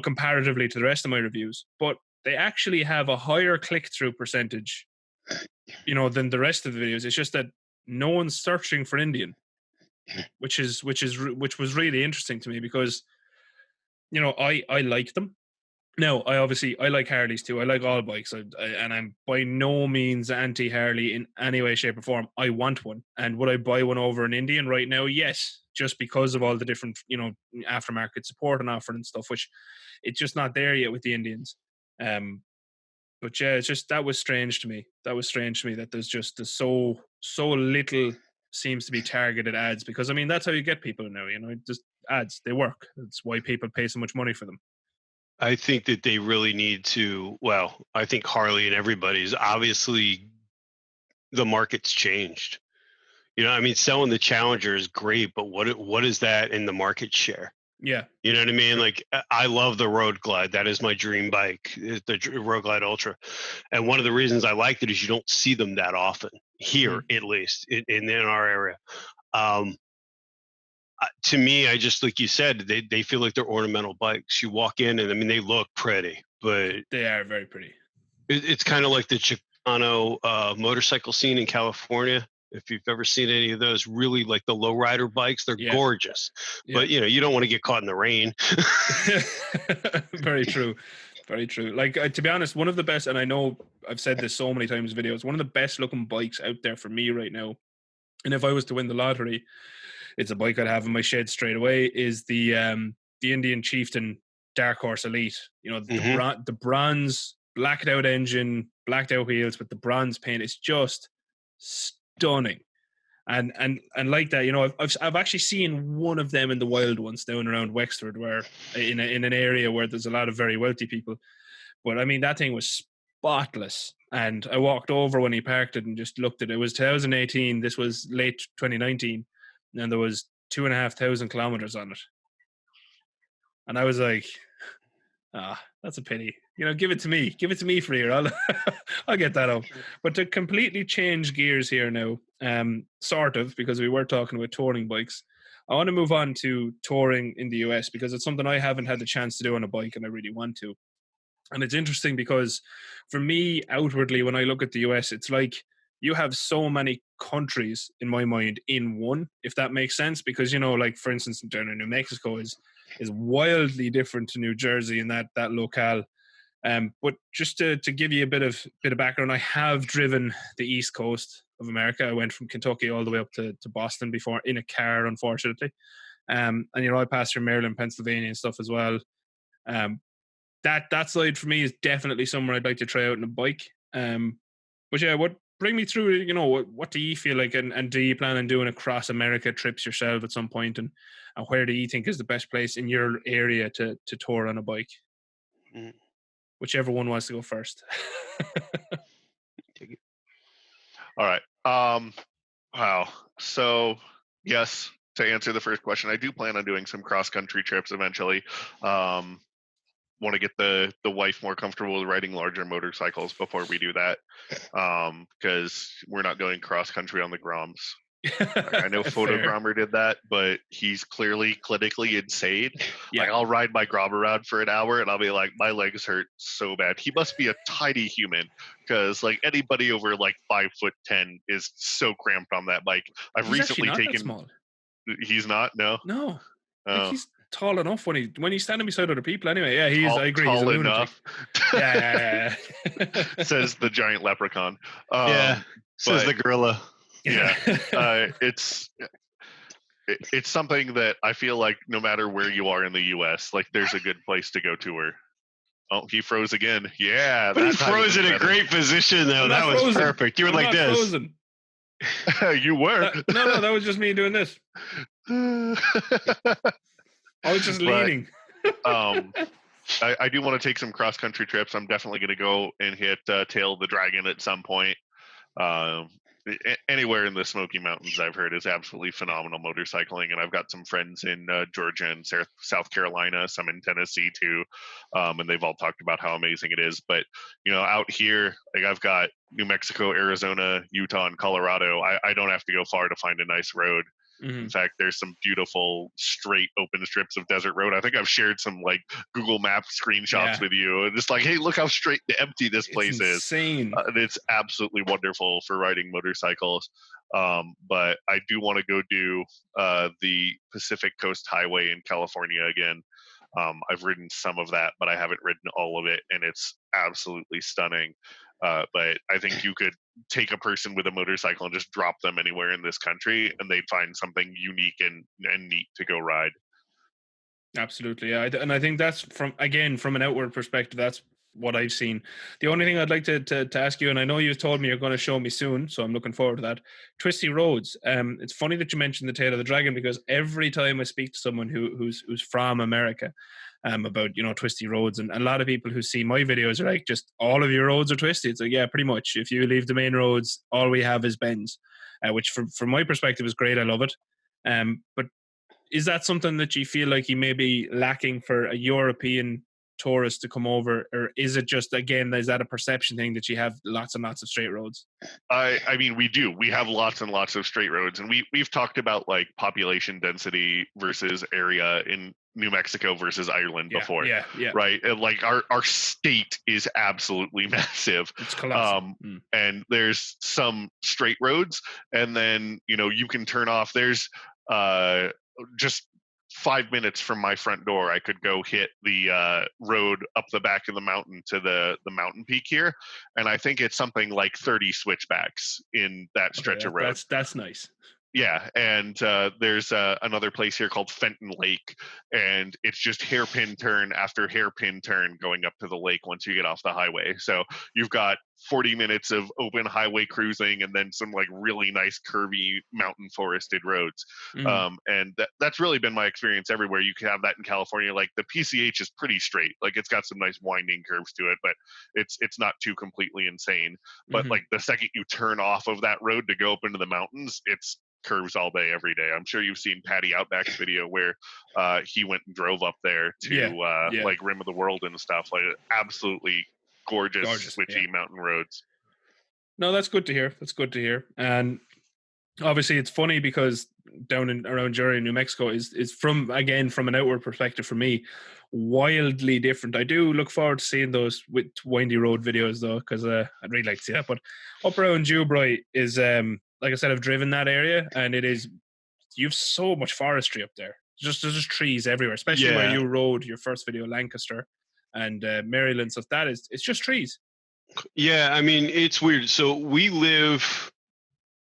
comparatively to the rest of my reviews. But they actually have a higher click-through percentage, than the rest of the videos. It's just that no one's searching for Indian, which was really interesting to me because, I like them. No, I like Harleys too. I like all bikes, and I'm by no means anti-Harley in any way, shape, or form. I want one, and would I buy one over an Indian right now? Yes, just because of all the different, aftermarket support and offer and stuff, which it's just not there yet with the Indians. But yeah, it's just that was strange to me. That there's so little seems to be targeted ads because that's how you get people now. Just ads, they work. That's why people pay so much money for them. I think that they really need to. Well, I think Harley and everybody's obviously the market's changed. Selling the Challenger is great, but what is that in the market share? Yeah, you know what I mean. Like I love the Road Glide. That is my dream bike, the Road Glide Ultra. And one of the reasons I like it is you don't see them that often here, at least in our area. To me, I just, like you said, they feel like they're ornamental bikes. You walk in and they look pretty, but they are very pretty. It's kind of like the Chicano motorcycle scene in California. If you've ever seen any of those, really like the lowrider bikes, they're gorgeous. But you don't want to get caught in the rain. Very true. Very true. Like to be honest, one of the best, and I know I've said this so many times in videos, one of the best looking bikes out there for me right now, and if I was to win the lottery, it's a bike I'd have in my shed straight away, is the Indian Chieftain Dark Horse Elite. The bronze blacked out engine, blacked out wheels with the bronze paint. It's just stunning. And like that, I've actually seen one of them in the wild once down around Wexford, where in an area where there's a lot of very wealthy people. But that thing was spotless. And I walked over when he parked it and just looked at it. It was 2018. This was late 2019. And there was 2,500 kilometers on it. And I was like, that's a pity. Give it to me. Give it to me for here. I'll get that up. But to completely change gears here now, sort of, because we were talking about touring bikes, I want to move on to touring in the US because it's something I haven't had the chance to do on a bike and I really want to. And it's interesting because for me, outwardly, when I look at the US, it's like you have so many countries in my mind in one, if that makes sense. Because, like for instance, New Mexico is wildly different to New Jersey in that locale. But just to give you a bit of background, I have driven the East Coast of America. I went from Kentucky all the way up to Boston before in a car, unfortunately. And I passed through Maryland, Pennsylvania and stuff as well. That side for me is definitely somewhere I'd like to try out on a bike. But yeah, bring me through, what do you feel like, and do you plan on doing across America trips yourself at some point, and where do you think is the best place in your area to tour on a bike? Whichever one wants to go first. All right. Wow. So yes, to answer the first question, I do plan on doing some cross-country trips eventually. want to get the wife more comfortable with riding larger motorcycles before we do that, because we're not going cross country on the Groms. Like, I know Photogrammer did that, but he's clearly clinically insane. Yeah. Like, I'll ride my Grom around for an hour and I'll be like, my legs hurt so bad. He must be a tiny human, because like anybody over like 5'10" is so cramped on that bike. I've He's recently not taken. that small. He's not. No. No. Oh. Like, he's tall enough when he's standing beside other people. Anyway, yeah, he's. I agree. He's a lunatic. Enough. Yeah. Says the giant leprechaun. Says the gorilla. Yeah, it's something that I feel like no matter where you are in the U.S., like there's a good place to go tour. Oh, he froze again. Yeah, but he froze in a great position though. That was frozen. Perfect. You were like this. Frozen. You were. No, that was just me doing this. I was just leaning. I do want to take some cross country trips. I'm definitely going to go and hit Tail of the Dragon at some point. Anywhere in the Smoky Mountains, I've heard, is absolutely phenomenal motorcycling, and I've got some friends in Georgia and South Carolina, some in Tennessee too, and they've all talked about how amazing it is. But out here, like I've got New Mexico, Arizona, Utah, and Colorado. I don't have to go far to find a nice road. Mm-hmm. In fact, there's some beautiful straight open strips of desert road. I think I've shared some like Google Maps screenshots with you, and just like, hey, look how straight and empty this place is. Insane. And it's absolutely wonderful for riding motorcycles. But I do want to go do the Pacific Coast Highway in California again. I've ridden some of that, but I haven't ridden all of it, and it's absolutely stunning. But I think you could take a person with a motorcycle and just drop them anywhere in this country, and they'd find something unique and neat to go ride. Absolutely, yeah. And I think that's from an outward perspective, that's what I've seen. The only thing I'd like to ask you, and I know you've told me you're going to show me soon, so I'm looking forward to that. Twisty roads. It's funny that you mentioned the Tail of the Dragon, because every time I speak to someone who's from America, about twisty roads, and a lot of people who see my videos are like, just all of your roads are twisty. It's like, yeah, pretty much. If you leave the main roads, all we have is bends, which from my perspective is great. I love it. But is that something that you feel like you may be lacking for a European tourist to come over, or is it just, again, is that a perception thing that you have lots and lots of straight roads? I mean, we have lots and lots of straight roads, and we've talked about like population density versus area in New Mexico versus Ireland before. Yeah. Right. And like our state is absolutely massive. It's colossal. And there's some straight roads, and then you can turn off. There's just 5 minutes from my front door, I could go hit the road up the back of the mountain to the mountain peak here, and I think it's something like 30 switchbacks in that stretch of road. That's nice. Yeah, and there's another place here called Fenton Lake, and it's just hairpin turn after hairpin turn going up to the lake once you get off the highway. So you've got 40 minutes of open highway cruising, and then some like really nice curvy mountain forested roads. And that's really been my experience everywhere. You can have that in California. Like the PCH is pretty straight. Like it's got some nice winding curves to it, but it's not too completely insane. But like the second you turn off of that road to go up into the mountains, it's curves all day, every day. I'm sure you've seen Patty Outback's video where he went and drove up there to like Rim of the World and stuff. Like absolutely gorgeous switchy mountain roads. No, that's good to hear. And obviously it's funny because down around Jury, New Mexico is from an outward perspective for me, wildly different. I do look forward to seeing those with windy road videos though, because I'd really like to see that. But up around Jubroy is like I said, I've driven that area, and you've so much forestry up there. There's just trees everywhere, especially where you rode your first video, Lancaster and Maryland stuff. It's just trees. Yeah, I mean, it's weird. So we live,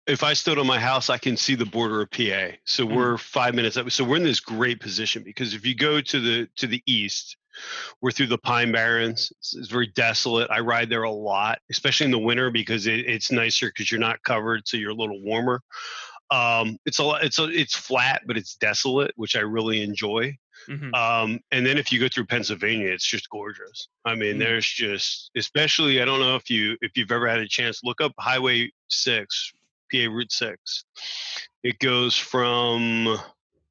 if I stood on my house, I can see the border of PA. So we're 5 minutes up. So we're in this great position, because if you go to the east, we're through the Pine Barrens. It's very desolate. I ride there a lot, especially in the winter, because it's nicer because you're not covered, so you're a little warmer. It's flat, but it's desolate, which I really enjoy. And then if you go through Pennsylvania, it's just gorgeous. I mean, there's just, especially, I don't know if you've ever had a chance, look up Highway 6, PA Route 6. It goes from,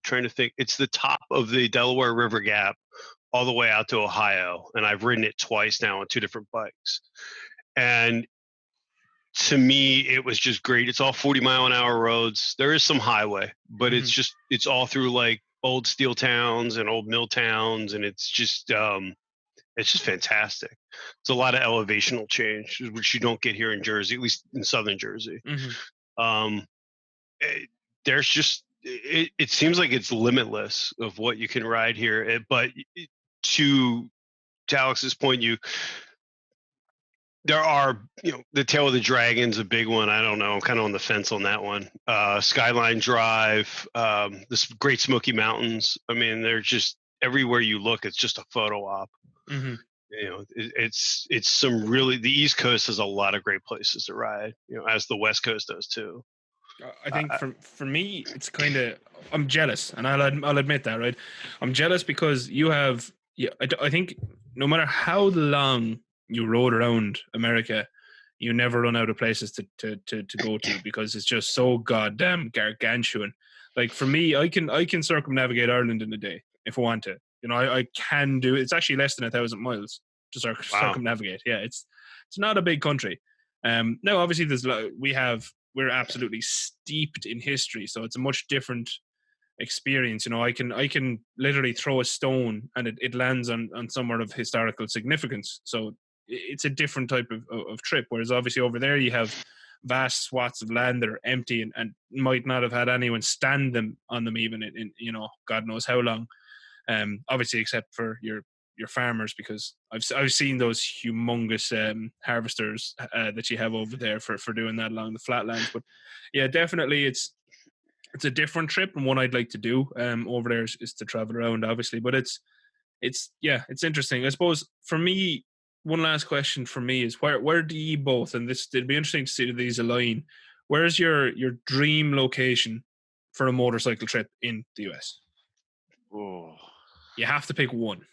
trying to think, it's the top of the Delaware River Gap all the way out to Ohio, and I've ridden it twice now on 2 different bikes. And to me, it was just great. It's all 40-mile-an-hour roads. There is some highway, but it's all through like old steel towns and old mill towns, and it's just fantastic. It's a lot of elevational change, which you don't get here in Jersey, at least in southern Jersey. There's just it seems like it's limitless of what you can ride here. But to Alex's point, there are, the Tail of the Dragon's a big one. I don't know. I'm kind of on the fence on that one. Skyline Drive, this Great Smoky Mountains. I mean, they're just everywhere you look. It's just a photo op. It's some really. The East Coast has a lot of great places to ride. As the West Coast does too. I think for me, it's kind of, I'm jealous, and I'll admit that, right? I'm jealous because you have. Yeah, I think no matter how long you rode around America, you never run out of places to go to, because it's just so goddamn gargantuan. Like for me, I can circumnavigate Ireland in a day if I want to. I can do it. It's actually less than 1,000 miles to circumnavigate. Yeah, it's not a big country. Now obviously we're absolutely steeped in history, so it's a much different experience. I can literally throw a stone and it lands on somewhere of historical significance. So it's a different type of trip. Whereas obviously over there you have vast swaths of land that are empty and might not have had anyone stand them on them even in God knows how long. Obviously except for your farmers, because I've seen those humongous harvesters that you have over there for doing that along the flatlands. But yeah, definitely it's a different trip, and one I'd like to do over there is to travel around, obviously. But it's interesting. I suppose for me, one last question for me is where do you both, and it'd be interesting to see these align, where's your dream location for a motorcycle trip in the US? Oh, you have to pick one.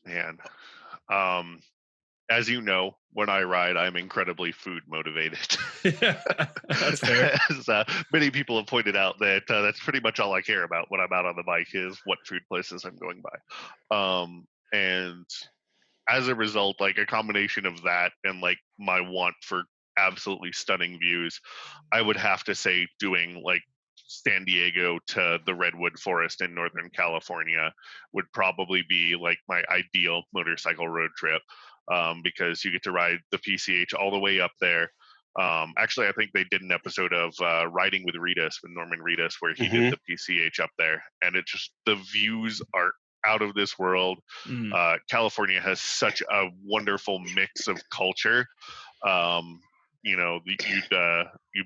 Man. As you know, when I ride, I'm incredibly food motivated. That's fair. As many people have pointed out, that's pretty much all I care about when I'm out on the bike is what food places I'm going by. And as a result, like a combination of that and like my want for absolutely stunning views, I would have to say doing like San Diego to the Redwood Forest in Northern California would probably be like my ideal motorcycle road trip. Because you get to ride the PCH all the way up there. Actually, I think they did an episode of Riding with Ritas, with Norman Ritas, where he did the PCH up there. And it just, the views are out of this world. California has such a wonderful mix of culture. You'd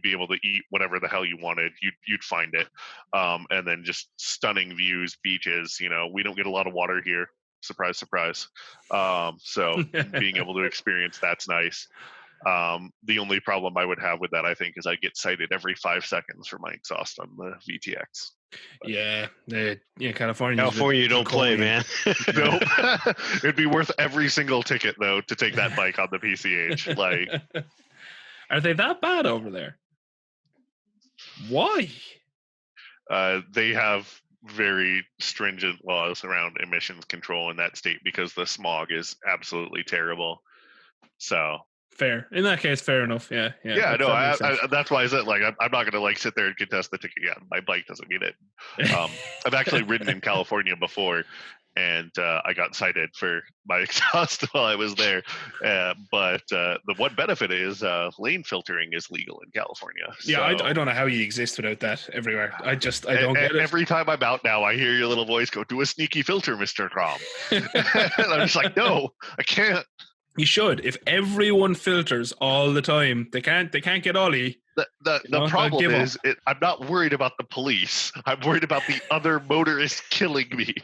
be able to eat whatever the hell you wanted. You'd find it. And then just stunning views, beaches. We don't get a lot of water here. Surprise, surprise. So being able to experience that's nice. The only problem I would have with that, I think, is I get cited every 5 seconds for my exhaust on the VTX. But California you don't play, man. Nope. It'd be worth every single ticket though to take that bike on the PCH. Like, are they that bad over there? Why? They have very stringent laws around emissions control in that state because the smog is absolutely terrible. So fair. In that case, fair enough. Yeah. That's why I said, like, I'm not gonna like sit there and contest the ticket. Yeah, my bike doesn't mean it. I've actually ridden in California before, and I got cited for my exhaust while I was there. But the one benefit is lane filtering is legal in California. Yeah, so, I don't know how you exist without that everywhere. I don't get it. Every time I'm out now, I hear your little voice go, "Do a sneaky filter, Mr. Grom." And I'm just like, no, I can't. You should. If everyone filters all the time, they can't get Ollie. The problem is, I'm not worried about the police. I'm worried about the other motorists killing me.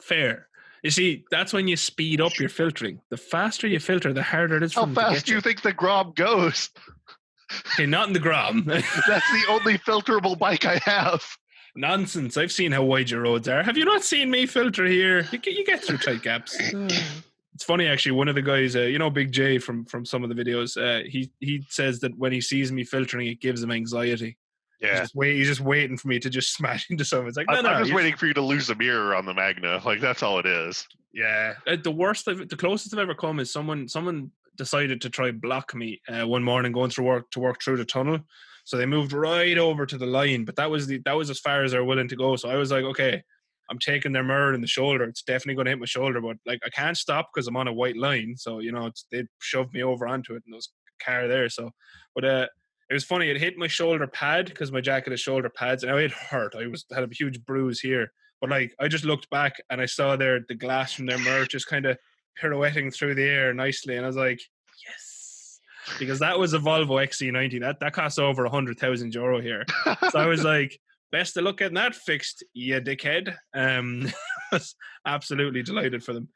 Fair. You see, that's when you speed up your filtering. The faster you filter, the harder it is for them to get you. How fast do you think the Grom goes? Okay, not in the Grom. That's the only filterable bike I have. Nonsense. I've seen how wide your roads are. Have you not seen me filter here? You get through tight gaps. It's funny, actually. One of the guys, Big J from some of the videos, he says that when he sees me filtering, it gives him anxiety. Yeah. He's just waiting for me to just smash into something. It's like, no, I'm just waiting for you to lose the mirror on the Magna. Like, that's all it is. Yeah. The closest I've ever come is someone decided to try block me one morning going to work through the tunnel. So they moved right over to the line, but that was as far as they're willing to go. So I was like, okay, I'm taking their mirror in the shoulder. It's definitely going to hit my shoulder, but like I can't stop because I'm on a white line. So they shoved me over onto it, and there was a car there. So, but it was funny. It hit my shoulder pad because my jacket has shoulder pads, and it hurt. I had a huge bruise here, but like I just looked back and I saw the glass from their mirror just kind of pirouetting through the air nicely, and I was like, yes, because that was a Volvo XC90. That costs over €100,000 here. So I was like, best of luck getting that fixed, you dickhead. I was absolutely delighted for them.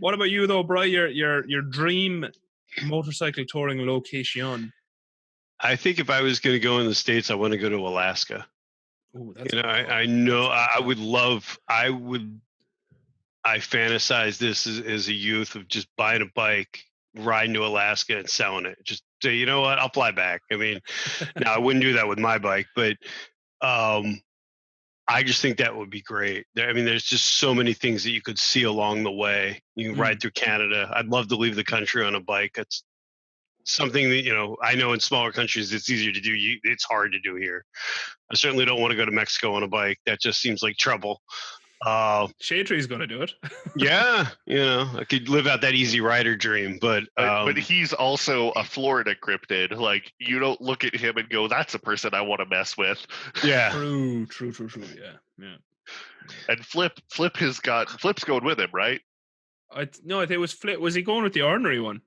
What about you though, Bri? Your dream motorcycle touring location? I think if I was going to go in the States, I want to go to Alaska. Oh, that's I know I would love. I fantasize this as a youth of just buying a bike, riding to Alaska, and selling it. Just say, you know what, I'll fly back. I mean, now I wouldn't do that with my bike, but I just think that would be great. I mean, there's just so many things that you could see along the way. You can ride through Canada. I'd love to leave the country on a bike. It's something that, I know in smaller countries it's easier to do. It's hard to do here. I certainly don't want to go to Mexico on a bike. That just seems like trouble. Shadetree's going to do it. Yeah, I could live out that easy rider dream, but he's also a Florida cryptid. Like, you don't look at him and go, "That's a person I want to mess with." Yeah, true. Yeah. And Flip's going with him, right? No, I think it was Flip. Was he going with the ordinary one?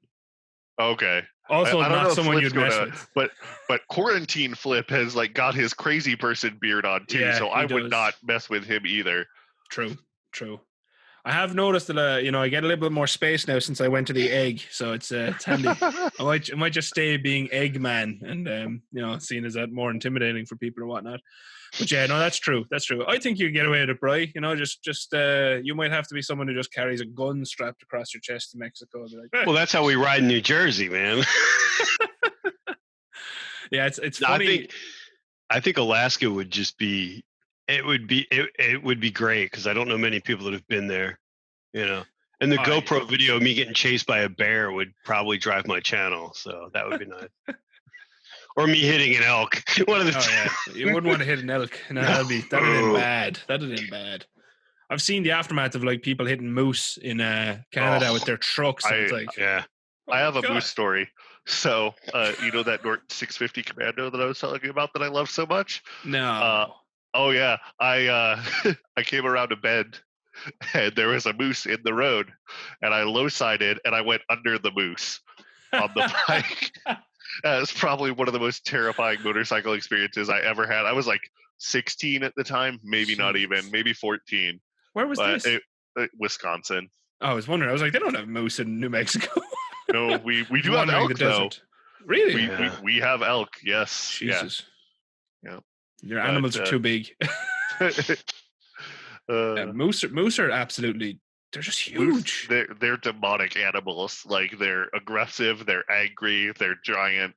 Okay. Also, I don't not know if someone Flip's you'd mess with. But Quarantine Flip has got his crazy person beard on too, Yeah, so I would not mess with him either. True. I have noticed that I get a little bit more space now since I went to the egg, so it's handy. I might just stay being Eggman, and seeing as that more intimidating for people or whatnot. But yeah, no, that's true. I think you get away with it, Bri. Just you might have to be someone who just carries a gun strapped across your chest in Mexico. And be like, well, that's how we ride in New Jersey, man. Yeah, it's funny. I think Alaska would just be. It would be great because I don't know many people that have been there, And the GoPro video of me getting chased by a bear would probably drive my channel, so that would be nice. Or me hitting an elk. One of the two. Yeah. You wouldn't want to hit an elk. No, that'd have been bad. I've seen the aftermath of people hitting moose in Canada with their trucks. I have a moose story. So that Norton 650 Commando that I was telling you about that I love so much? No. Oh yeah, I came around a bend and there was a moose in the road, and I low-sided and I went under the moose on the bike. It's probably one of the most terrifying motorcycle experiences I ever had. I was like 16 at the time, maybe not even, maybe 14. Where was this? Wisconsin. I was wondering. I was like, they don't have moose in New Mexico. No, we do have elk though. Really? We have elk. Yes. Jesus. Yeah. Your animals are too big. Moose are absolutely. They're just huge. They're demonic animals. Like, they're aggressive. They're angry. They're giant.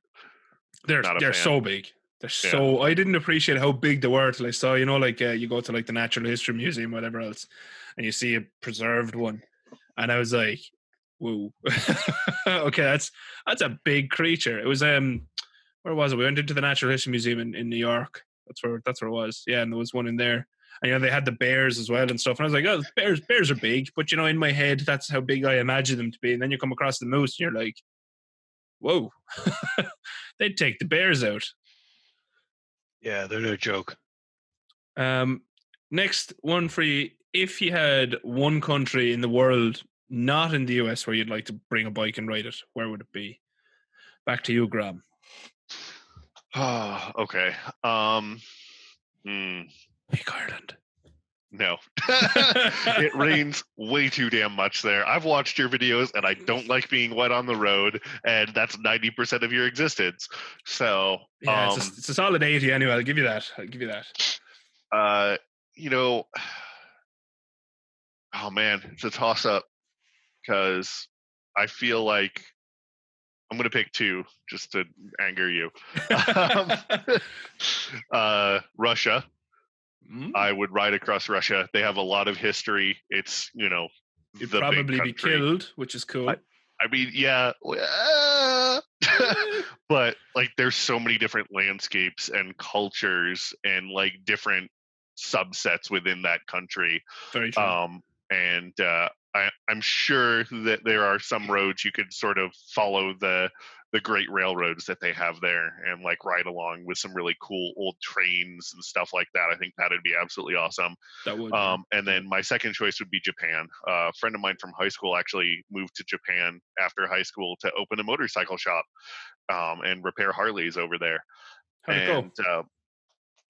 They're so big. They're so. I didn't appreciate how big they were till I saw. You go to the Natural History Museum, whatever else, and you see a preserved one, and I was like, "Whoa, okay, that's a big creature." It was where was it? We went into the Natural History Museum in New York. That's where it was. Yeah, and there was one in there. And they had the bears as well and stuff. And I was like, oh, bears are big. But, in my head, that's how big I imagine them to be. And then you come across the moose and you're like, whoa, they'd take the bears out. Yeah, they're no joke. Next one for you. If you had one country in the world, not in the US, where you'd like to bring a bike and ride it, where would it be? Back to you, Graham. Oh, okay. Big Ireland. No. It rains way too damn much there. I've watched your videos and I don't like being wet on the road, and that's 90% of your existence. So yeah, it's a solid 80 anyway. I'll give you that. Oh man, it's a toss up because I feel like I'm gonna pick two just to anger you. Russia. I would ride across Russia. They have a lot of history. It's, you know, You'd the probably big be country. killed, which is cool. I mean, yeah, but like, there's so many different landscapes and cultures and like different subsets within that country. Very true. And I'm sure that there are some roads you could sort of follow the great railroads that they have there and like ride along with some really cool old trains and stuff like that. I think that'd be absolutely awesome. That would. And then my second choice would be Japan. A friend of mine from high school actually moved to Japan after high school to open a motorcycle shop and repair Harleys over there. How'd it go?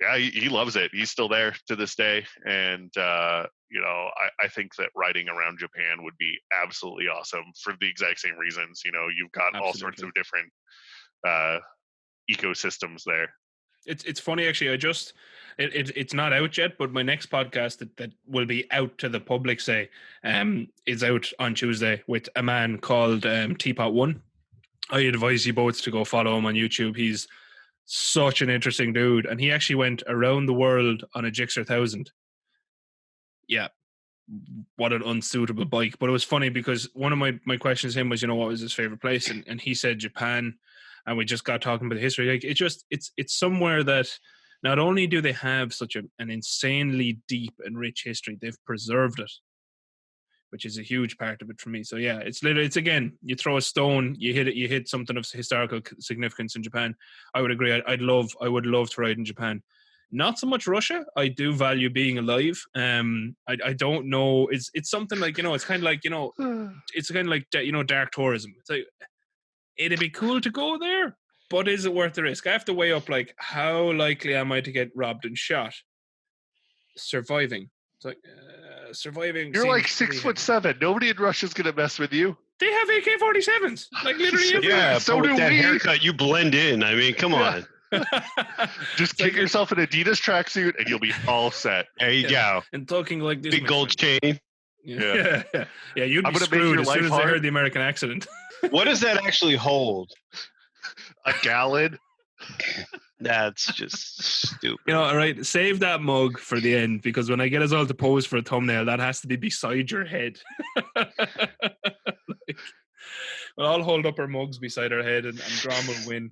Yeah, he loves it. He's still there to this day. And, you know, I think that riding around Japan would be absolutely awesome for the exact same reasons. You know, you've got all sorts of different ecosystems there. It's funny, actually. It's not out yet, but my next podcast that will be out to the public, say, is out on Tuesday with a man called Teapot1. I advise you both to go follow him on YouTube. He's such an interesting dude, and he actually went around the world on a Gixxer 1000. Yeah, what an unsuitable bike. But it was funny because one of my questions to him was, you know, what was his favorite place, and he said Japan, and we just got talking about the history. Like, it's somewhere that not only do they have such an insanely deep and rich history, they've preserved it, which is a huge part of it for me. So yeah, it's again, you throw a stone, you hit something of historical significance in Japan. I would agree. I would love to ride in Japan. Not so much Russia. I do value being alive. I don't know. It's something like, you know, it's kind of like, you know, it's kind of like, you know, dark tourism. It's like, it'd be cool to go there, but is it worth the risk? I have to weigh up, like, how likely am I to get robbed and shot? Surviving. It's like, surviving. You're like 6'7". Nobody in Russia's gonna mess with you. They have AK-47s, like literally. Yeah, so but do with that we. haircut, you blend in. I mean, come on. Just get yourself an Adidas tracksuit and you'll be all set. There you go. And talking like this, big gold chain. Yeah. You'd be screwed as soon as I heard the American accent. What does that actually hold? A gallon. That's just stupid. You know, all right, save that mug for the end, because when I get us all to pose for a thumbnail, that has to be beside your head. We'll all hold up our mugs beside our head, and Grom will win.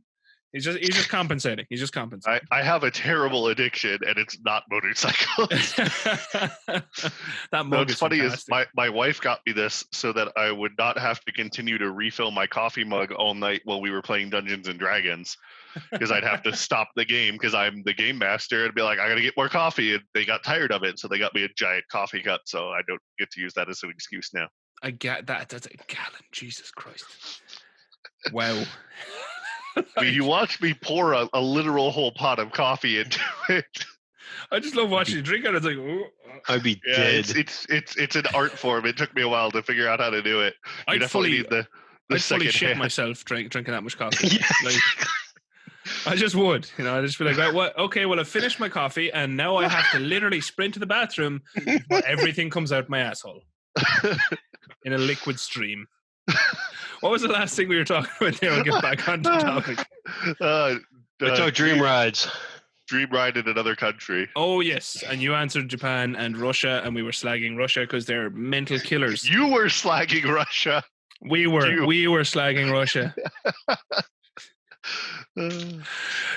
He's just compensating. I have a terrible addiction, and it's not motorcycles. That mug What's funny is my wife got me this so that I would not have to continue to refill my coffee mug all night while we were playing Dungeons and Dragons, because I'd have to stop the game because I'm the game master and be like, I got to get more coffee. And they got tired of it, so they got me a giant coffee cup. So I don't get to use that as an excuse now. I get that. That's a gallon. Jesus Christ. Wow. I mean, you watch me pour a literal whole pot of coffee into it. I just love watching you drink it. It's like, oh. I'd be dead. It's an art form. It took me a while to figure out how to do it. I'd fully shit hand. myself drinking that much coffee. Like, I just would, you know. I just be like, right, what? Okay, well, I finished my coffee, and now I have to literally sprint to the bathroom, but everything comes out my asshole in a liquid stream. What was the last thing we were talking about there? We'll get back on the topic. We talk dream rides. Dream ride in another country. Oh, yes. And you answered Japan and Russia, and we were slagging Russia because they're mental killers. You were slagging Russia. We were slagging Russia.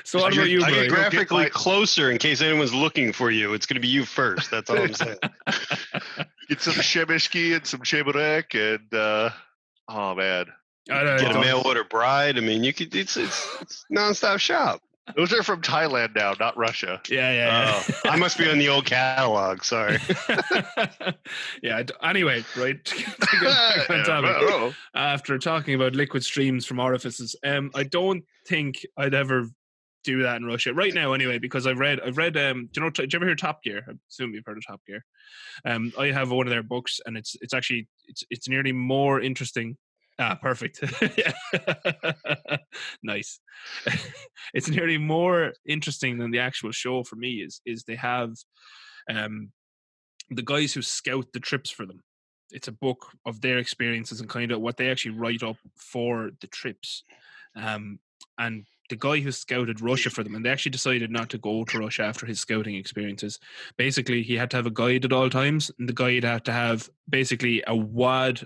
So what about you, I Brian? get graphically closer in case anyone's looking for you. It's going to be you first. That's all I'm saying. Get some shemeshki and some cheburek and oh man, get a mail order bride. I mean, you could. It's nonstop shop. Those are from Thailand now, not Russia. Yeah. I must be on the old catalog. Sorry. Yeah. Anyway, right. To get back on topic, after talking about liquid streams from orifices, I don't think I'd ever do that in Russia right now. Anyway, because I've read. Do you ever hear Top Gear? I assume you've heard of Top Gear. I have one of their books, and it's actually nearly more interesting. Perfect. Nice. It's nearly more interesting than the actual show for me. Is they have the guys who scout the trips for them. It's a book of their experiences and kind of what they actually write up for the trips. And the guy who scouted Russia for them, and they actually decided not to go to Russia after his scouting experiences. Basically, he had to have a guide at all times, and the guide had to have basically a wad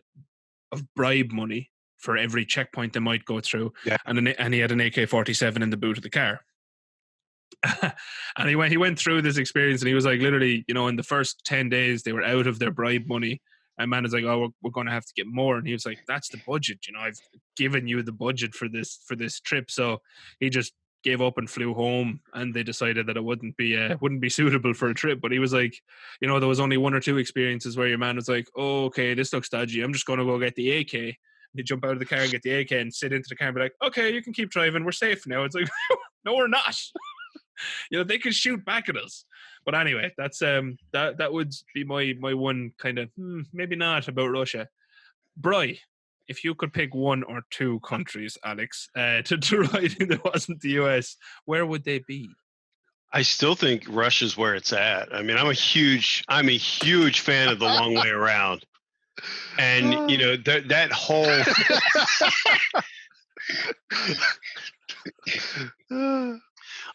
of bribe money for every checkpoint they might go through. Yeah. And he had an AK-47 in the boot of the car. And he went through this experience, and he was like, literally, in the first 10 days, they were out of their bribe money. And man is like, oh, we're going to have to get more. And he was like, that's the budget. I've given you the budget for this trip. So he just gave up and flew home, and they decided that it wouldn't be suitable for a trip. But he was like, there was only one or two experiences where your man was like, oh, okay, this looks dodgy. I'm just going to go get the AK. And he'd jump out of the car and get the AK and sit into the car and be like, okay, you can keep driving. We're safe now. It's like, no, we're not. They can shoot back at us. But anyway, that's that would be my one kind of maybe not about Russia. Bri, if you could pick one or two countries, Alex, to ride in that wasn't the US, where would they be? I still think Russia's where it's at. I mean, I'm a huge fan of the long way around, and that whole.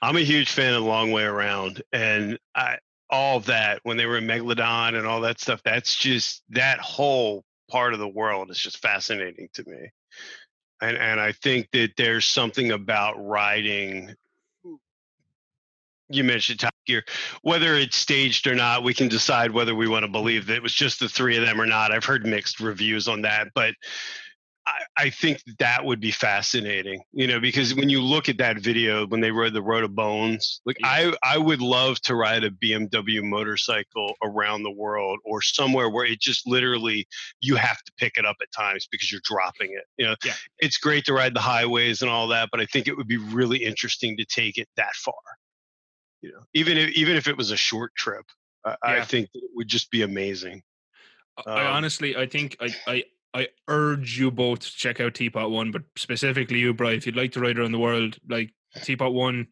I'm a huge fan of the long way around, and all of that when they were in Megalodon and all that stuff. That's just that whole part of the world is just fascinating to me, and I think that there's something about riding. You mentioned Top Gear, whether it's staged or not. We can decide whether we want to believe that it was just the three of them or not. I've heard mixed reviews on that, but I think that would be fascinating, because when you look at that video, when they rode the Road of Bones, like yes. I would love to ride a BMW motorcycle around the world, or somewhere where it just literally, you have to pick it up at times because you're dropping it. Yeah. It's great to ride the highways and all that, but I think it would be really interesting to take it that far. Even if it was a short trip, I think it would just be amazing. I think I urge you both to check out Teapot One, but specifically you, Bri, if you'd like to ride around the world, like Teapot One,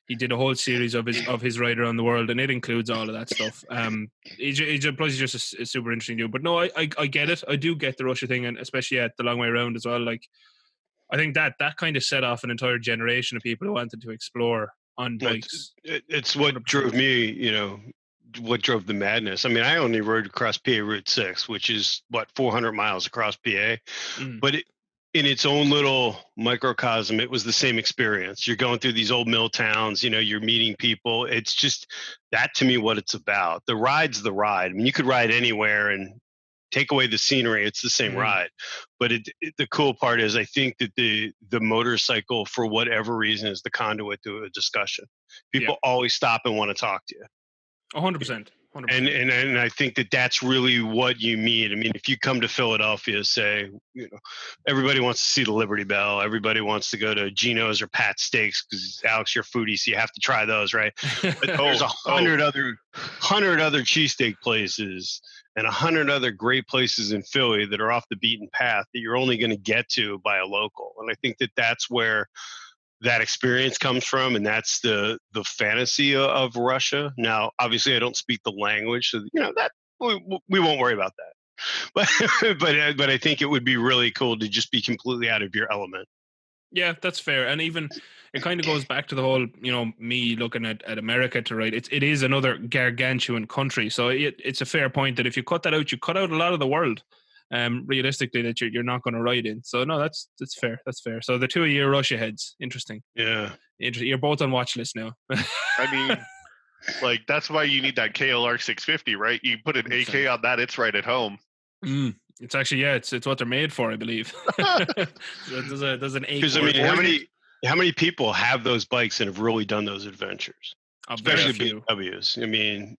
he did a whole series of his ride around the world, and it includes all of that stuff. Plus he's just a super interesting dude. But no, I get it. I do get the Russia thing, and especially at the long way around as well. Like, I think that kind of set off an entire generation of people who wanted to explore on bikes. It's what drove me, what drove the madness. I mean, I only rode across PA Route 6, which is 400 miles across PA, but in its own little microcosm, it was the same experience. You're going through these old mill towns, you're meeting people. It's just that, to me, what it's about. The ride's the ride. I mean, you could ride anywhere and take away the scenery, it's the same ride. But the cool part is, I think that the motorcycle, for whatever reason, is the conduit to a discussion. People always stop and want to talk to you. 100%. And I think that that's really what you mean. I mean, if you come to Philadelphia, say, everybody wants to see the Liberty Bell. Everybody wants to go to Gino's or Pat's Steaks because, Alex, you're a foodie, so you have to try those, right? But there's 100 other cheesesteak places and 100 other great places in Philly that are off the beaten path that you're only going to get to by a local. And I think that that's where that experience comes from, and that's the fantasy of Russia. Now, obviously, I don't speak the language, so that we won't worry about that. But I think it would be really cool to just be completely out of your element. Yeah, that's fair. And even it kind of goes back to the whole, me looking at America to ride. It is another gargantuan country, so it's a fair point that if you cut that out, you cut out a lot of the world. Realistically, that you're not going to ride in. So no, that's fair. That's fair. So the two of you are Russia heads. Interesting. Yeah. You're both on watch list now. I mean, like, that's why you need that KLR 650, right? You put an 100%. AK on that, it's right at home. It's actually, it's what they're made for, I believe. There's an AK. Because I mean, how many people have those bikes and have really done those adventures? Especially BMWs. I mean,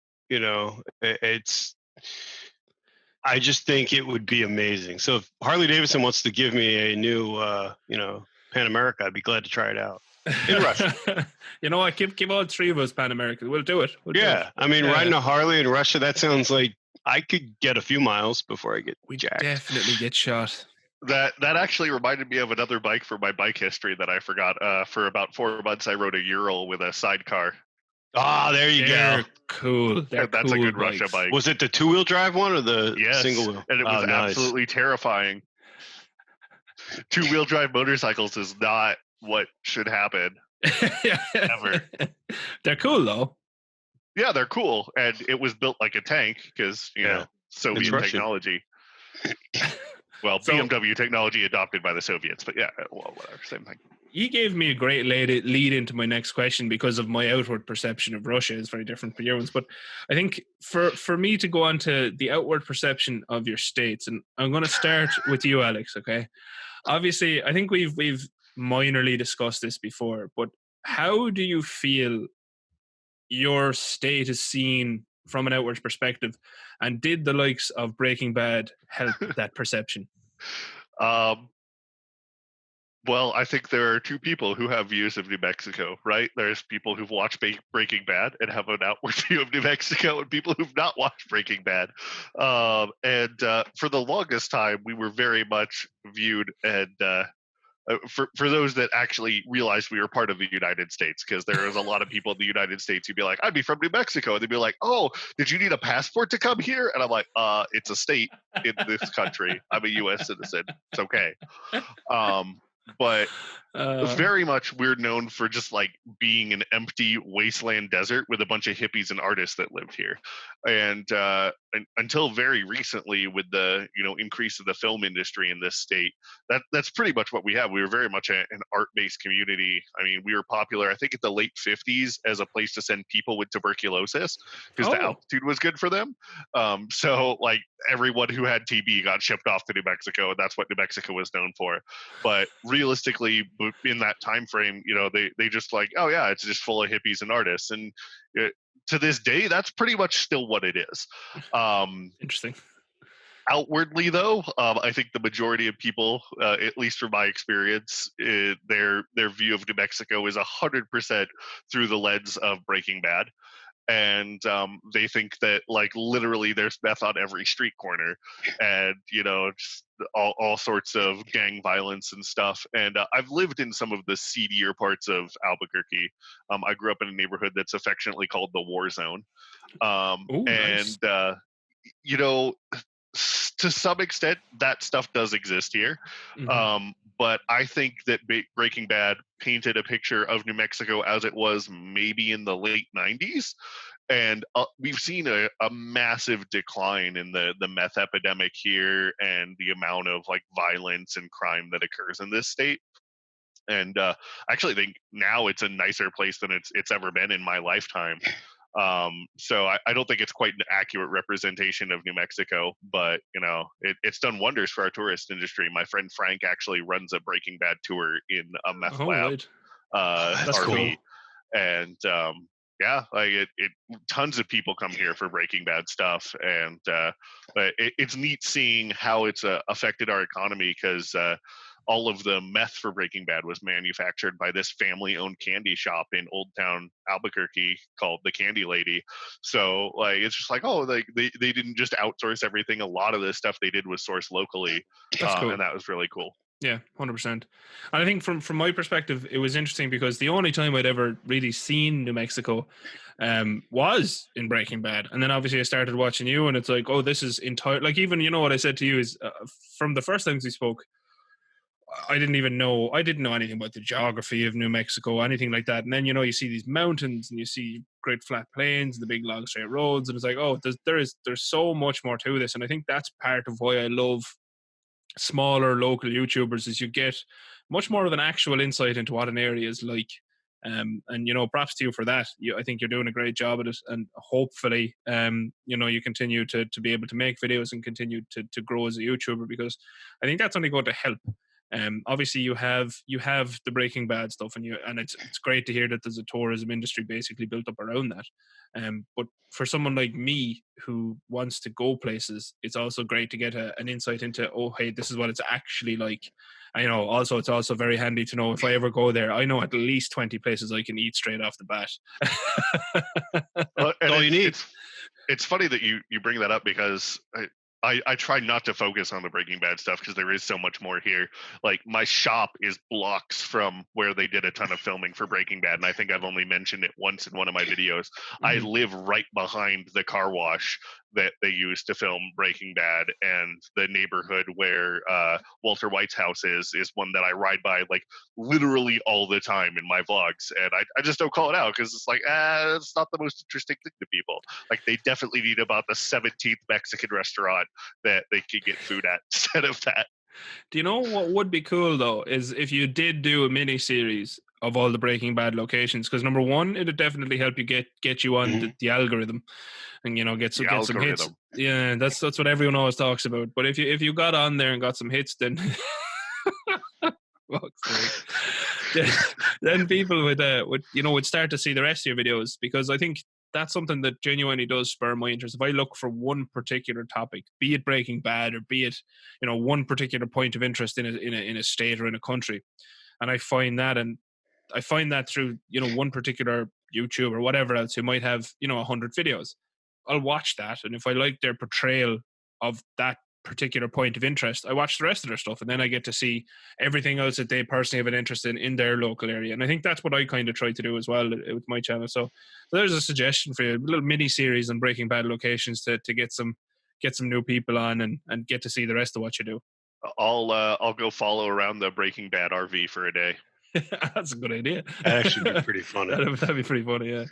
it's. I just think it would be amazing. So if Harley Davidson wants to give me a new, Pan America, I'd be glad to try it out in Russia. You know what? Give all three of us Pan America. We'll do it. Riding a Harley in Russia, that sounds like I could get a few miles before I get jacked. Definitely get shot. That actually reminded me of another bike for my bike history that I forgot. For about 4 months, I rode a Ural with a sidecar. Ah, there you go. Cool. That's cool, a good bikes. Russia bike. Was it the 2-wheel drive one or the single wheel? And it was absolutely terrifying. 2-wheel drive motorcycles is not what should happen ever. They're cool though. Yeah, they're cool, and it was built like a tank because know Soviet technology. Well, So, BMW technology adopted by the Soviets, but yeah, well, whatever, same thing. You gave me a great lead into my next question because of my outward perception of Russia is very different from your ones. But I think for me to go on to the outward perception of your states, and I'm going to start with you, Alex. Okay, obviously, I think we've minorly discussed this before, but how do you feel your state is seen from an outward perspective, and did the likes of Breaking Bad help that perception? Well, I think there are two people who have views of New Mexico, right? There's people who've watched Breaking Bad and have an outward view of New Mexico, and people who've not watched Breaking Bad. And for the longest time, we were very much viewed and for those that actually realized we were part of the United States, because there was a lot of people in the United States who'd be like, I'd be from New Mexico. And they'd be like, oh, did you need a passport to come here? And I'm like, it's a state in this country. I'm a U.S. citizen. It's okay. But very much we're known for just like being an empty wasteland desert with a bunch of hippies and artists that lived here. And until very recently, with the increase of the film industry in this state, that's pretty much what we have. We were very much an art-based community. I mean, we were popular, I think, at the late 50s as a place to send people with tuberculosis because the altitude was good for them. So like everyone who had TB got shipped off to New Mexico, and that's what New Mexico was known for. But realistically, in that time frame, they just like, oh yeah, it's just full of hippies and artists. And to this day, that's pretty much still what it is. Interesting. Outwardly, though, I think the majority of people, at least from my experience, their view of New Mexico is 100% through the lens of Breaking Bad. And they think that like literally there's meth on every street corner, and just all sorts of gang violence and stuff. And I've lived in some of the seedier parts of Albuquerque. I grew up in a neighborhood that's affectionately called the War Zone. Nice. And to some extent, that stuff does exist here. Mm-hmm. But I think that Breaking Bad painted a picture of New Mexico as it was maybe in the late 90s. And we've seen a massive decline in the meth epidemic here and the amount of like violence and crime that occurs in this state. And I actually think now it's a nicer place than it's ever been in my lifetime. So I don't think it's quite an accurate representation of New Mexico, but it's done wonders for our tourist industry. My friend Frank actually runs a Breaking Bad tour in a meth lab. Right. That's RV. cool. And yeah, like it tons of people come here for Breaking Bad stuff, and but it's neat seeing how it's affected our economy, because all of the meth for Breaking Bad was manufactured by this family-owned candy shop in Old Town Albuquerque called the Candy Lady. So like it's just like, oh, like they didn't just outsource everything. A lot of this stuff they did was sourced locally. That's cool. And that was really cool. Yeah, 100%. And I think from my perspective, it was interesting because the only time I'd ever really seen New Mexico was in Breaking Bad. And then obviously I started watching you, and it's like, oh, this is entire, like even, what I said to you is from the first times we spoke, I didn't know anything about the geography of New Mexico, anything like that. And then, you see these mountains and you see great flat plains and the big long straight roads. And it's like, oh, there's so much more to this. And I think that's part of why I love smaller local YouTubers, is you get much more of an actual insight into what an area is like. And props to you for that. I think you're doing a great job at it, and hopefully you continue to be able to make videos and continue to grow as a YouTuber, because I think that's only going to help. Obviously you have the Breaking Bad stuff, and it's great to hear that there's a tourism industry basically built up around that. But for someone like me who wants to go places, it's also great to get an insight into, oh, hey, this is what it's actually like. Also it's also very handy to know if I ever go there, I know at least 20 places I can eat straight off the bat. All you need. It's funny that you bring that up, because I try not to focus on the Breaking Bad stuff because there is so much more here. Like my shop is blocks from where they did a ton of filming for Breaking Bad, and I think I've only mentioned it once in one of my videos. I live right behind the car wash that they used to film Breaking Bad, and the neighborhood where Walter White's house is one that I ride by like literally all the time in my vlogs, and I just don't call it out because it's like it's not the most interesting thing to people. Like they definitely need about the 17th Mexican restaurant that they could get food at instead of that. Do you know what would be cool though is if you did do a mini series of all the Breaking Bad locations, because number one, it'd definitely help you get you on the algorithm, and get some hits. Yeah, that's what everyone always talks about. But if you got on there and got some hits, then then people would start to see the rest of your videos, because I think that's something that genuinely does spur my interest. If I look for one particular topic, be it Breaking Bad or be it one particular point of interest in a state or in a country, and I find that through one particular YouTube or whatever else who might have 100 videos, I'll watch that, and if I like their portrayal of that particular point of interest, I watch the rest of their stuff, and then I get to see everything else that they personally have an interest in their local area. And I think that's what I kind of try to do as well with my channel. So there's a suggestion for you, a little mini series on Breaking Bad locations to get some new people on and get to see the rest of what you do. I'll go follow around the Breaking Bad RV for a day. That's a good idea. That actually be pretty funny. That'd be pretty funny, yeah.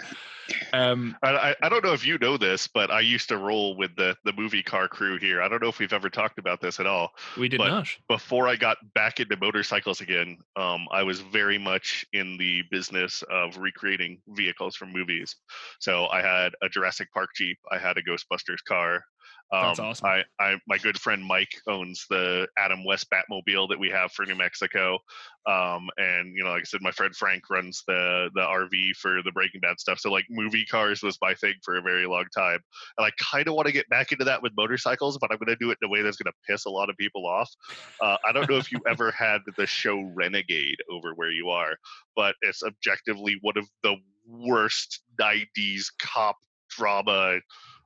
I don't know if you know this, but I used to roll with the movie car crew here. I don't know if we've ever talked about this at all. We did not. Before I got back into motorcycles again, I was very much in the business of recreating vehicles from movies. So I had a Jurassic Park Jeep. I had a Ghostbusters car. That's awesome. My good friend Mike owns the Adam West Batmobile that we have for New Mexico. And like I said, my friend Frank runs the RV for the Breaking Bad stuff. So like movie cars was my thing for a very long time. And I kind of want to get back into that with motorcycles, but I'm going to do it in a way that's going to piss a lot of people off. I don't know if you ever had the show Renegade over where you are, but it's objectively one of the worst 90s cop drama.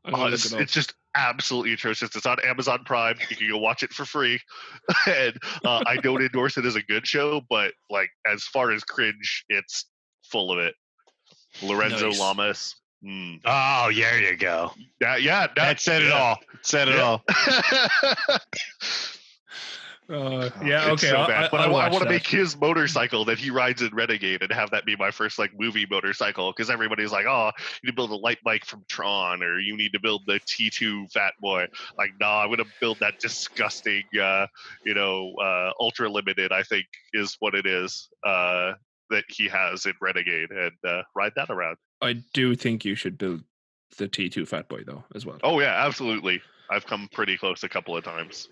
It's just absolutely atrocious. It's on Amazon Prime. You can go watch it for free. And I don't endorse it as a good show, but like as far as cringe, it's full of it. Lorenzo Lamas. Oh, there you go. That said it all. Said it all. Okay. So bad. But I want to make his motorcycle that he rides in Renegade and have that be my first like movie motorcycle, because everybody's like, oh, you need to build a light bike from Tron, or you need to build the T2 Fat Boy. Like, no, I'm gonna build that disgusting, ultra limited, I think is what it is, that he has in Renegade, and ride that around. I do think you should build the T2 Fat Boy though as well. Oh yeah, absolutely. I've come pretty close a couple of times.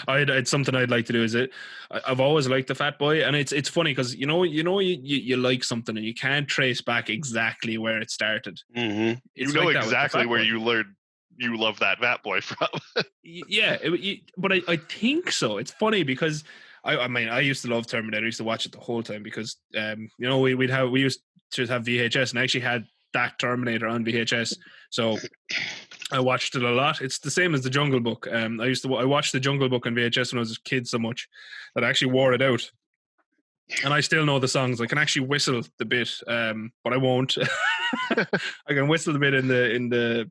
It's something I'd like to do. I've always liked the Fat Boy, and it's funny because you like something and you can't trace back exactly where it started. Mm-hmm. You know like exactly where you learned you love that Fat Boy from. Yeah, but I think so. It's funny because I used to love Terminator. I used to watch it the whole time because we used to have VHS, and I actually had that Terminator on VHS, so I watched it a lot. It's the same as the Jungle Book. I watched the Jungle Book on VHS when I was a kid so much that I actually wore it out, and I still know the songs. I can actually whistle the bit, but I won't. I can whistle the bit in the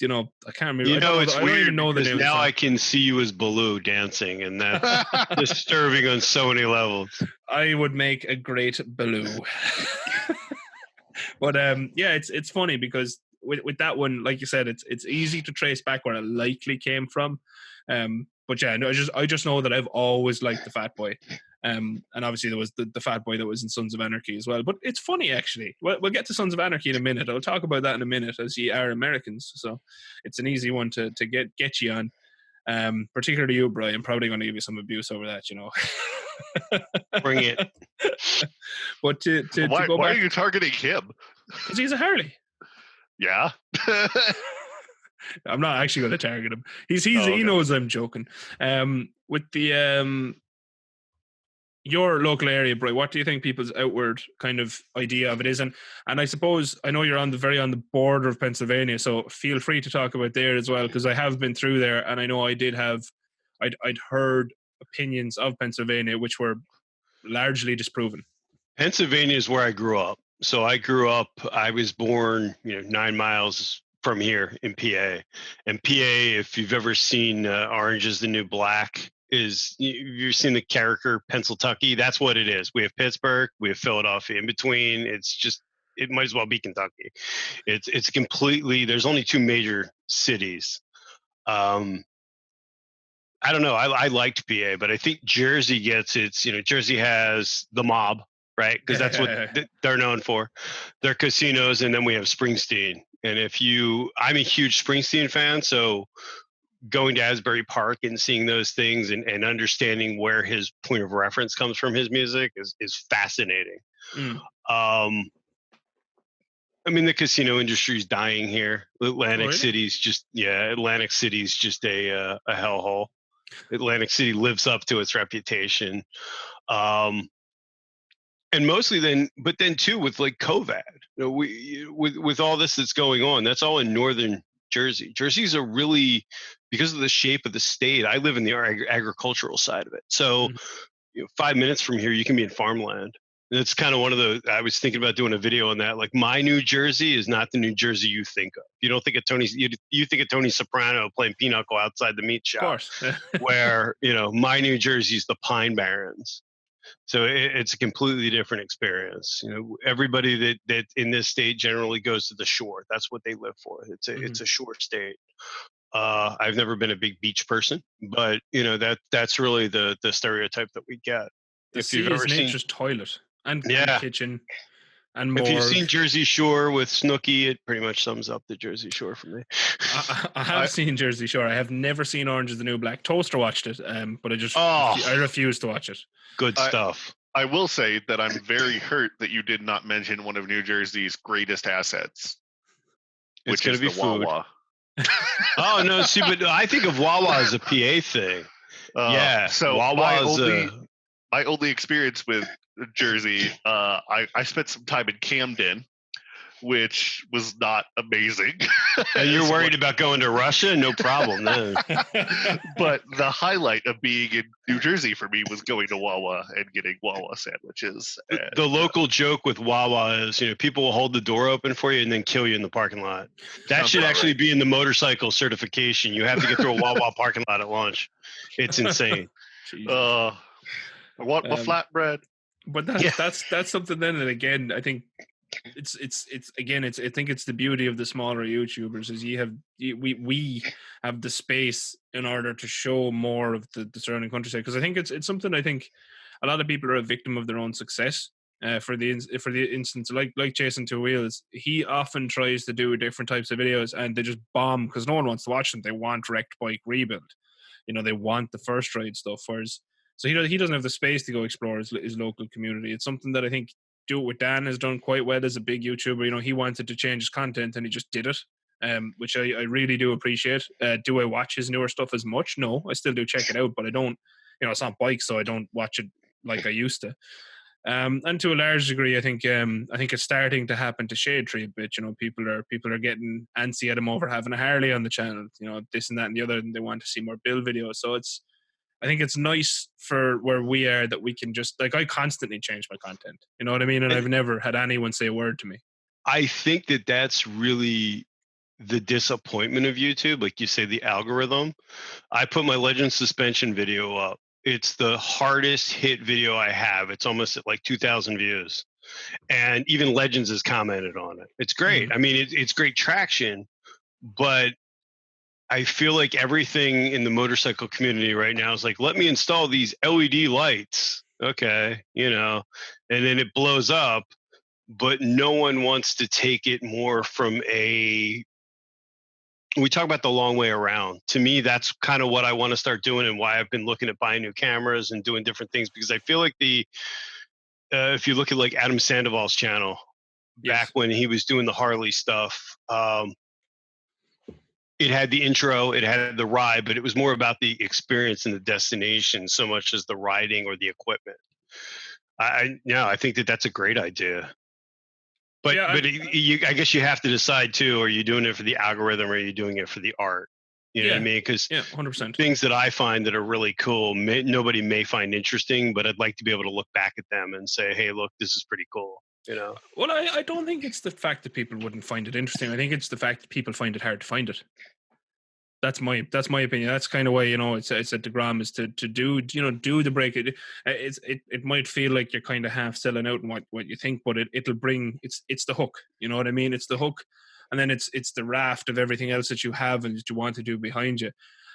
I can't remember. It's weird even know the name. Now I can see you as Baloo dancing, and that's disturbing on so many levels. I would make a great Baloo. But it's funny because with that one, like you said, it's easy to trace back where it likely came from. But yeah, no, I just know that I've always liked the Fat Boy. And obviously there was the Fat Boy that was in Sons of Anarchy as well. But it's funny actually. We'll get to Sons of Anarchy in a minute. I'll talk about that in a minute, as ye are Americans. So it's an easy one to get you on. Particularly you, Brian. I'm probably going to give you some abuse over that, Bring it. Why But to go back, are you targeting him? Because he's a Harley. Yeah. I'm not actually going to target him. He knows I'm joking. With the your local area, Bri, what do you think people's outward kind of idea of it is? And I suppose I know you're on the border of Pennsylvania, so feel free to talk about there as well, because I have been through there, and I know I'd heard opinions of Pennsylvania which were largely disproven. Pennsylvania is where I grew up. So I was born, 9 miles from here in PA. And PA, if you've ever seen Orange is the New Black, you've seen the character Pennsylvania. That's what it is. We have Pittsburgh, we have Philadelphia. In between, it might as well be Kentucky. It's completely, there's only 2 major cities. I don't know. I liked PA, but I think Jersey gets Jersey has the mob, right? Because that's what they're known for. Their casinos, and then we have Springsteen. And I'm a huge Springsteen fan, so going to Asbury Park and seeing those things and understanding where his point of reference comes from his music is fascinating. I mean, the casino industry is dying here. Atlantic City's just a hellhole. Atlantic City lives up to its reputation. And mostly then too, with like COVID, with all this that's going on, that's all in northern Jersey. Jersey's because of the shape of the state. I live in the agricultural side of it. So 5 minutes from here, you can be in farmland. And it's kind of I was thinking about doing a video on that. Like, my New Jersey is not the New Jersey you think of. You don't think of you think of Tony Soprano playing pinochle outside the meat shop. Of course. Where, my New Jersey's the Pine Barrens. So it's a completely different experience. Everybody that in this state generally goes to the shore. That's what they live for. It's a shore state. I've never been a big beach person, but that's really the stereotype that we get. If you've ever seen nature's toilet and kitchen and more. If you've seen Jersey Shore with Snooki, it pretty much sums up the Jersey Shore for me. I have seen Jersey Shore. I have never seen Orange is the New Black. Toaster watched it, but I refuse to watch it. Good stuff. I will say that I'm very hurt that you did not mention one of New Jersey's greatest assets, which is the Wawa. Oh no! See, but I think of Wawa as a PA thing. So Wawa my only experience with Jersey, I spent some time in Camden, which was not amazing. And you're worried about going to Russia? No problem then. But the highlight of being in New Jersey for me was going to Wawa and getting Wawa sandwiches. The local joke with Wawa is, people will hold the door open for you and then kill you in the parking lot. That should actually be in the motorcycle certification. You have to get through a Wawa parking lot at lunch. It's insane. I want my flatbread. But that's something then, and again, I think I think it's the beauty of the smaller YouTubers is we have the space in order to show more of the surrounding countryside, because I think it's something I think a lot of people are a victim of their own success. For the instance, like Jason Two Wheels, he often tries to do different types of videos and they just bomb because no one wants to watch them. They want wrecked bike rebuild, they want the first ride stuff. Whereas, so he doesn't have the space to go explore his local community. It's something that I think Do It With Dan has done quite well as a big YouTuber. He wanted to change his content and he just did it, which I really do appreciate. Do I watch his newer stuff as much? No, I still do check it out, but I don't, it's not bikes, so I don't watch it like I used to. And to a large degree, I think it's starting to happen to Shade Tree a bit. People are getting antsy at him over having a Harley on the channel. This and that and the other, and they want to see more build videos. So I think it's nice for where we are that we can just, I constantly change my content. You know what I mean? And I've never had anyone say a word to me. I think that's really the disappointment of YouTube. Like you say, the algorithm. I put my Legend suspension video up. It's the hardest hit video I have. It's almost at like 2,000 views. And even Legends has commented on it. It's great. Mm-hmm. I mean, it's great traction, but I feel like everything in the motorcycle community right now is like, let me install these LED lights. Okay. And then it blows up, but no one wants to take it more from we talk about the long way around. To me, that's kind of what I want to start doing and why I've been looking at buying new cameras and doing different things, because I feel like if you look at like Adam Sandoval's channel, back when he was doing the Harley stuff, it had the intro, it had the ride, but it was more about the experience and the destination so much as the riding or the equipment. I think that's a great idea. But Yeah, I guess you have to decide too: are you doing it for the algorithm, or are you doing it for the art? You know what I mean? Because 100%. things that I find that are really cool, nobody may find interesting, but I'd like to be able to look back at them and say, "Hey, look, this is pretty cool." You know? Well, I don't think it's the fact that people wouldn't find it interesting. I think it's the fact that people find it hard to find it. That's my opinion. That's kind of why, you know, it's at the Grom is to do, you know, do the break. It might feel like you're kind of half selling out in what you think, but it'll bring it's the hook. You know what I mean? It's the hook, and then it's the raft of everything else that you have and that you want to do behind you.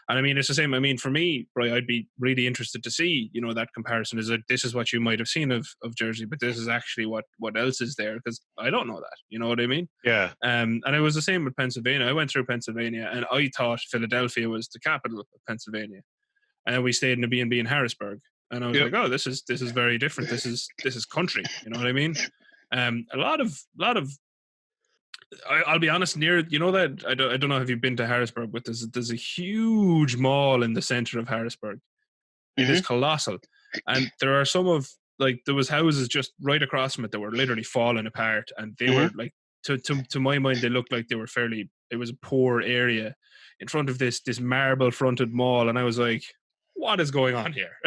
And I mean, it's the same. I mean, for me, right, I'd be really interested to see, you know, that comparison. Is that this is what you might have seen of Jersey, but this is actually what else is there, because I don't know that. You know what I mean? Yeah. And it was the same with Pennsylvania. I went through Pennsylvania, and I thought Philadelphia was the capital of Pennsylvania, and then we stayed in a B&B in Harrisburg, and I was like, oh, this is very different. This is country. You know what I mean? A lot of. I'll be honest. Near, you know, that I don't know if you've been to Harrisburg, but there's a huge mall in the center of Harrisburg. It is colossal, and there are some of, like, there was houses just right across from it that were literally falling apart, and they were like, to my mind, they looked like they were it was a poor area in front of this marble fronted mall, and I was like, what is going on here?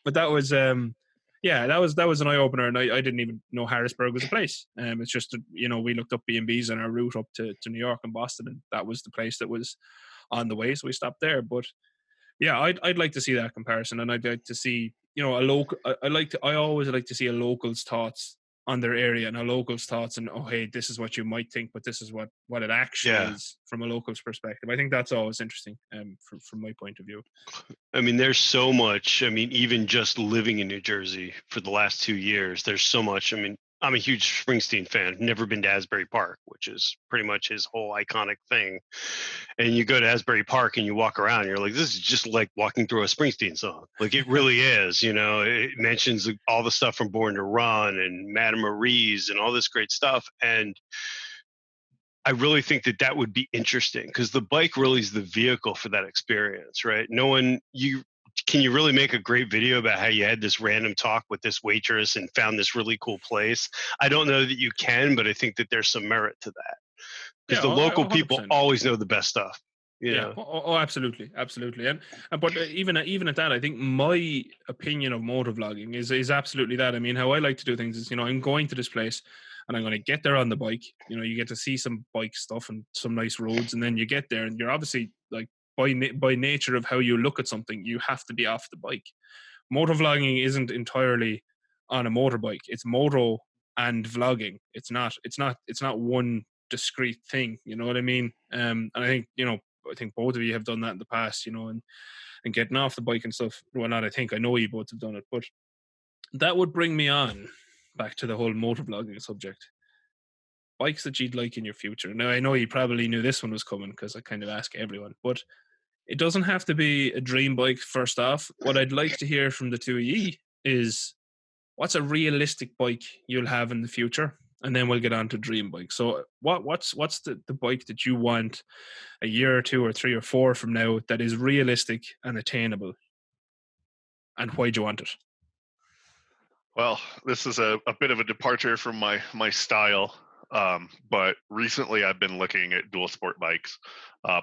But that was that was an eye opener, and I didn't even know Harrisburg was a place. It's just that, you know, we looked up B&Bs on our route up to New York and Boston, and that was the place that was on the way, so we stopped there. But yeah, I'd like to see that comparison, and I'd like to see, you know, a local. I always like to see a local's thoughts on their area, and a local's thoughts, and, oh, hey, this is what you might think, but this is what it actually is from a local's perspective. I think that's always interesting, from my point of view. I mean, there's so much. I mean, even just living in New Jersey for the last 2 years, there's so much. I mean, I'm a huge Springsteen fan. Never been to Asbury Park, which is pretty much his whole iconic thing. And you go to Asbury Park and you walk around, and you're like, this is just like walking through a Springsteen song. Like, it really is. You know, it mentions all the stuff from Born to Run and Madame Marie's and all this great stuff. And I really think that would be interesting, because the bike really is the vehicle for that experience, right? Can you really make a great video about how you had this random talk with this waitress and found this really cool place? I don't know that you can, but I think that there's some merit to that, because the local 100%. people always know the best stuff. You know? Oh, absolutely, and but even at that, I think my opinion of motovlogging is absolutely that. I mean, how I like to do things is, you know, I'm going to this place, and I'm going to get there on the bike. You know, you get to see some bike stuff and some nice roads, and then you get there, and you're obviously, like, by nature of how you look at something, you have to be off the bike. Motovlogging isn't entirely on a motorbike. It's moto and vlogging. It's not one discrete thing. You know what I mean? And I think, you know, both of you have done that in the past, you know, and getting off the bike and stuff. Well, not I know you both have done it, but that would bring me on back to the whole motovlogging subject. Bikes that you'd like in your future. Now, I know you probably knew this one was coming, because I kind of ask everyone, but it doesn't have to be a dream bike. First off, what I'd like to hear from the two of you is, what's a realistic bike you'll have in the future? And then we'll get on to dream bike. So what's the bike that you want a year or 2 or 3 or 4 from now that is realistic and attainable? And why do you want it? Well, this is a bit of a departure from my style. But recently I've been looking at dual sport bikes,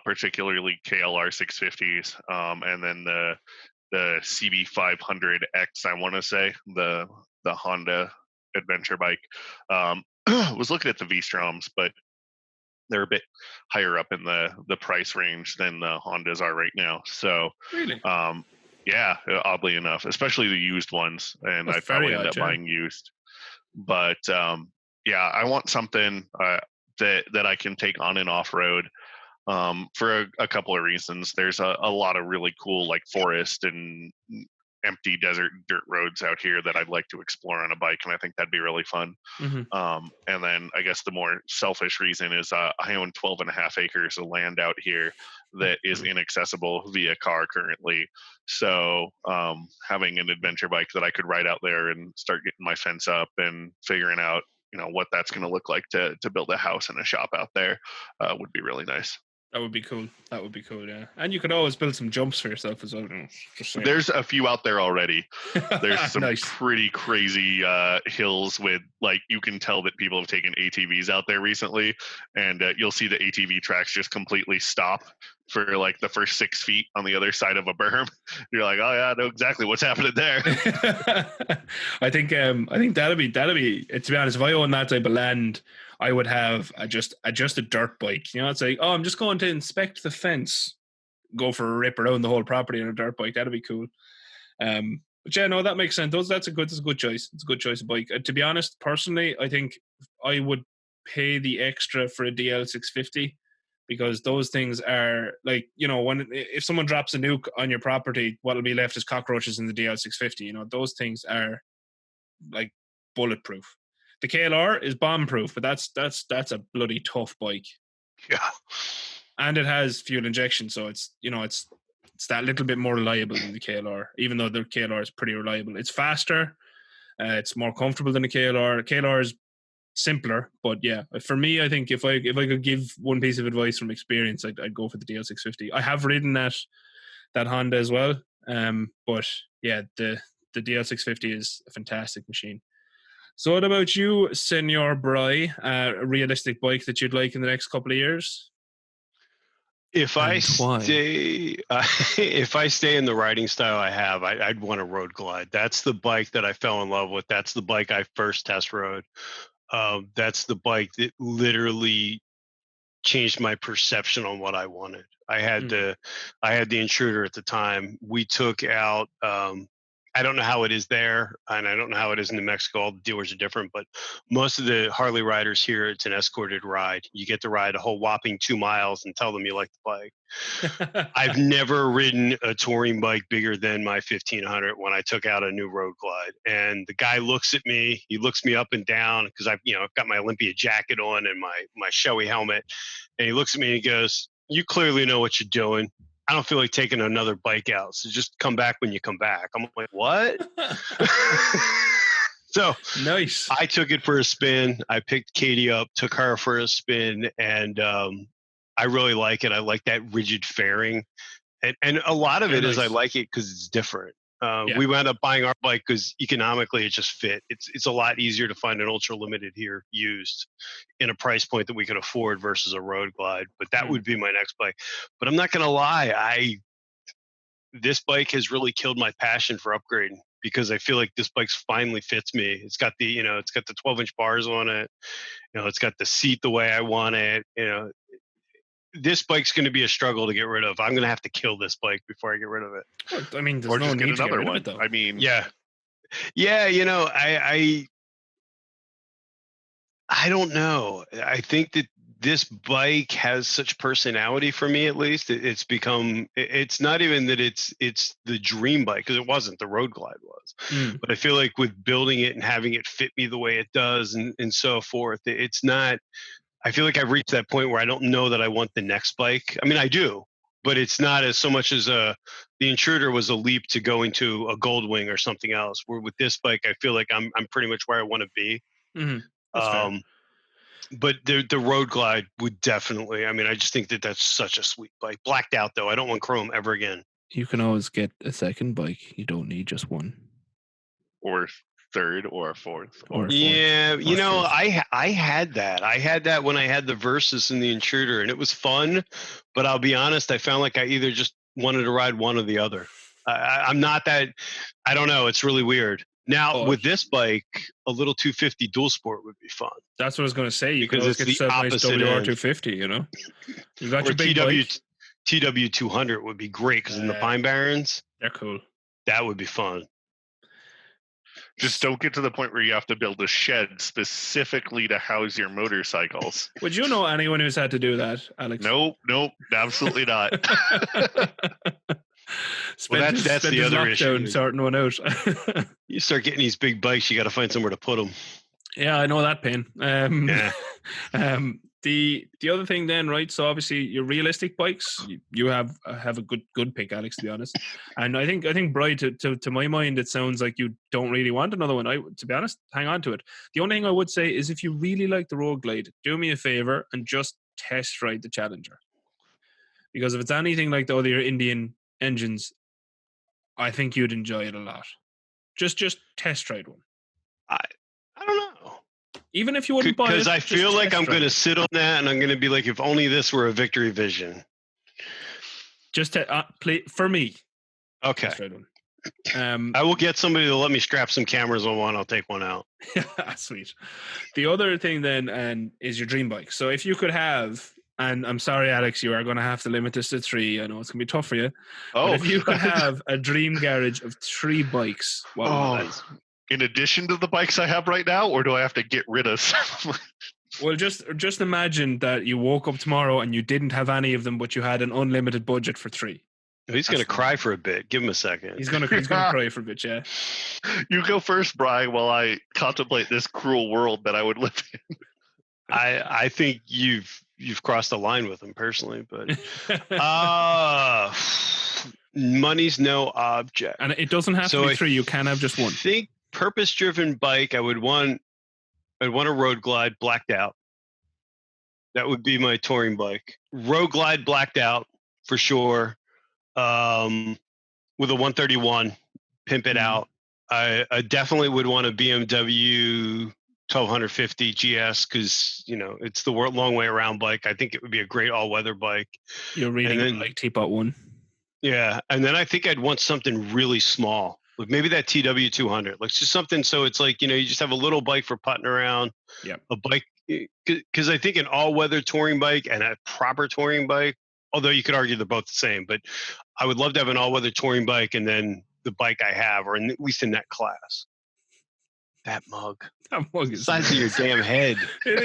particularly KLR 650s, and then the CB500X, I want to say, the Honda adventure bike. Was looking at the V-Stroms, but they're a bit higher up in the price range than the Hondas are right now. So, really? Yeah, oddly enough, especially the used ones, and I'd probably end up buying used. But yeah, I want something that I can take on and off road, for a couple of reasons. There's a lot of really cool, like, forest and empty desert dirt roads out here that I'd like to explore on a bike, and I think that'd be really fun. And then I guess the more selfish reason is I own 12.5 acres of land out here that is inaccessible via car currently. So having an adventure bike that I could ride out there and start getting my fence up and figuring out, you know, what that's going to look like to build a house and a shop out there would be really nice. That would be cool. That would be cool, yeah. And you could always build some jumps for yourself as well. Just saying. There's a few out there already. There's some Nice. pretty crazy hills with, like, you can tell that people have taken ATVs out there recently, and you'll see the ATV tracks just completely stop for like the first 6 feet on the other side of a berm. You're like, oh yeah, I know exactly what's happening there. I think that'll be. To be honest, if I own that type of land, I would have just a dirt bike. You know, it's like, oh, I'm just going to inspect the fence, go for a rip around the whole property on a dirt bike. That'd be cool. But yeah, no, that makes sense. That's a good choice. It's a good choice of bike. To be honest, personally, I think I would pay the extra for a DL650, because those things are like, you know, if someone drops a nuke on your property, what'll be left is cockroaches in the DL650. You know, those things are like bulletproof. The KLR is bomb proof, but that's a bloody tough bike. Yeah. And it has fuel injection, so it's that little bit more reliable than the KLR, even though the KLR is pretty reliable. It's faster, it's more comfortable than the KLR. The KLR is simpler, but yeah, for me, I think if I could give one piece of advice from experience, I'd go for the DL650. I have ridden that Honda as well, but yeah, the DL650 is a fantastic machine. So what about you, Senor Bry? A realistic bike that you'd like in the next couple of years? If I stay in the riding style I have, I'd want a road glide. That's the bike that I fell in love with. That's the bike I first test rode. That's the bike that literally changed my perception on what I wanted. I had the intruder at the time. We took out, I don't know how it is there, and I don't know how it is in New Mexico. All the dealers are different, but most of the Harley riders here, it's an escorted ride. You get to ride a whole whopping 2 miles and tell them you like the bike. I've never ridden a touring bike bigger than my 1500 when I took out a new road glide. And the guy looks at me, he looks me up and down, because I've got my Olympia jacket on and my showy helmet. And he looks at me and he goes, "You clearly know what you're doing. I don't feel like taking another bike out, so just come back when you come back." I'm like, what? So nice. I took it for a spin. I picked Katie up, took her for a spin, and I really like it. I like that rigid fairing. And a lot of it is I like it because it's different. We wound up buying our bike because economically it just fit. It's a lot easier to find an ultra limited here used in a price point that we could afford versus a road glide. But that would be my next bike. But I'm not gonna lie, this bike has really killed my passion for upgrading, because I feel like this bike finally fits me. It's got the 12-inch bars on it. It's got the seat the way I want it. This bike's going to be a struggle to get rid of. I'm going to have to kill this bike before I get rid of it. Well, I mean, there's or no just need get another to get rid one. of it, though. I mean, yeah. I don't know. I think that this bike has such personality for me. At least it's become. It's not even that it's the dream bike, because it wasn't. The Road Glide was. But I feel like with building it and having it fit me the way it does, and so forth, it's not. I feel like I've reached that point where I don't know that I want the next bike. I mean, I do, but it's not as so much as the Intruder was a leap to go into a Goldwing or something else. Where with this bike, I feel like I'm pretty much where I want to be. That's fair. But the Road Glide would definitely. I mean, I just think that that's such a sweet bike. Blacked out though. I don't want chrome ever again. You can always get a second bike. You don't need just one. Or third or a fourth. Yeah, I had that. I had that when I had the Versus and the Intruder, and it was fun. But I'll be honest, I found like I either just wanted to ride one or the other. I'm not that. I don't know. It's really weird. Now with this bike, a little 250 dual sport would be fun. That's what I was going to say. You because could it's get the opposite nice WR250. You got or your big bike. TW200 would be great because in the Pine Barrens, they're cool. That would be fun. Just don't get to the point where you have to build a shed specifically to house your motorcycles. Would you know anyone who's had to do that, Alex? Nope, absolutely not. That's the other issue. Sorting one out. You start getting these big bikes, you got to find somewhere to put them. Yeah, I know that pain. Yeah. The other thing then, right? So obviously your realistic bikes, you have a good pick, Alex, to be honest. And I think Bri, to my mind, it sounds like you don't really want another one. To be honest, hang on to it. The only thing I would say is if you really like the Road Glide, do me a favor and just test ride the Challenger. Because if it's anything like the other Indian engines, I think you'd enjoy it a lot. Just test ride one. I don't know. Even if you wouldn't buy it, because I feel like I'm going to to sit on that and I'm going to be like, if only this were a Victory Vision. Just play for me. Okay. Test ride one. I will get somebody to let me strap some cameras on one. I'll take one out. Sweet. The other thing then is your dream bike. So if you could have, and I'm sorry, Alex, you are going to have to limit this to 3. I know it's going to be tough for you. Oh, but if you could have a dream garage of 3 bikes, what would that be? In addition to the bikes I have right now, or do I have to get rid of some? Well, just imagine that you woke up tomorrow and you didn't have any of them, but you had an unlimited budget for 3. He's going to cry for a bit. Give him a second. He's gonna cry for a bit, yeah. You go first, Brian, while I contemplate this cruel world that I would live in. I think you've crossed the line with him personally, but money's no object. And it doesn't have to be 3. You can have just 1. I think purpose-driven bike. I would want a Road Glide blacked out. That would be my touring bike. Road Glide blacked out for sure. With a 131, pimp it out. I definitely would want a BMW 1250 GS because it's the long way around bike. I think it would be a great all-weather bike. You're reading it like Teapot 1. Yeah, and then I think I'd want something really small, like maybe that TW 200. Like just something so it's like you just have a little bike for putting around. Yeah, a bike because I think an all-weather touring bike and a proper touring bike. Although you could argue they're both the same, but I would love to have an all-weather touring bike and then the bike I have, or at least in that class. That mug. That mug is the size of your damn head. It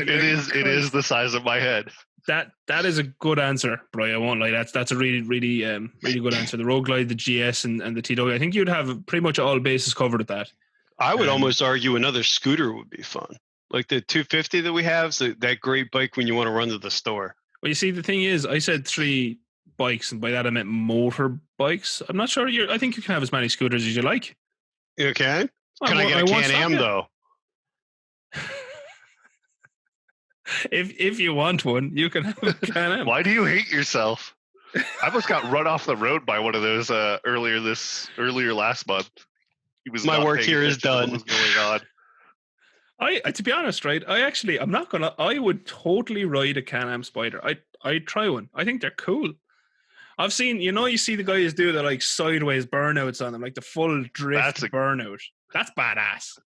is. It is the size of my head. That is a good answer, Brian. I won't lie. That's a really good answer. The Road Glide, the GS, and the TW. I think you'd have pretty much all bases covered at that. I would almost argue another scooter would be fun, like the 250 that we have. So that great bike when you want to run to the store. Well, you see, the thing is, I said 3 bikes, and by that I meant motor bikes. I'm not sure. I think you can have as many scooters as you like. You can? Can I get a Can-Am, though? If you want one, you can have a Can-Am. Why do you hate yourself? I almost got run off the road by one of those earlier last month. He was my work here is done. What was going on? To be honest, right? I would totally ride a Can-Am Spider. I'd try one. I think they're cool. I've seen, you see the guys do the like sideways burnouts on them, like the full drift burnout. That's badass.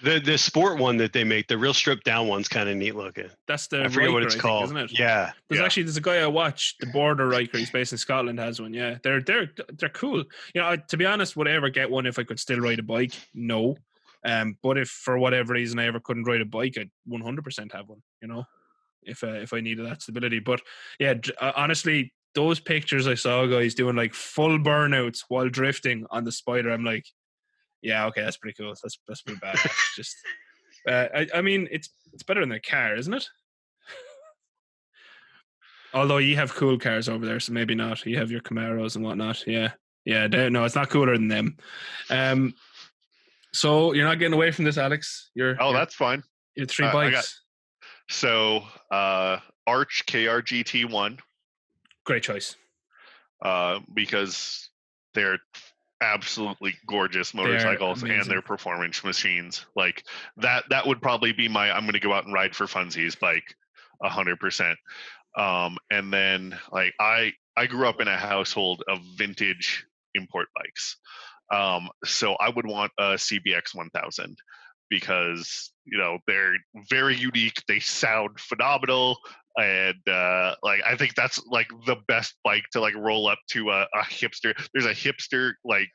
The sport one that they make, the real stripped down one's kind of neat looking. That's the I forget Riker, what it's called, isn't it? Yeah. There's a guy I watched, the Border Riker. He's based in Scotland. Has one. Yeah, they're cool. To be honest, would I ever get one if I could still ride a bike? No. But if for whatever reason I ever couldn't ride a bike, I'd 100% have one. If I needed that stability. But yeah, honestly, those pictures I saw guys doing like full burnouts while drifting on the Spider, I'm like, yeah, okay, that's pretty cool. That's pretty bad. Just, I mean, it's better than a car, isn't it? Although you have cool cars over there, so maybe not. You have your Camaros and whatnot. Yeah. No, it's not cooler than them. So you're not getting away from this, Alex. That's fine. Your 3 bikes. Arch KRGT1. Great choice. Because they're absolutely gorgeous motorcycles and they're performance machines. Like that would probably be my I'm going to go out and ride for funsies bike 100%. And then like I grew up in a household of vintage import bikes. So I would want a CBX 1000 because they're very unique. They sound phenomenal, and like I think that's like the best bike to like roll up to a hipster. There's a hipster like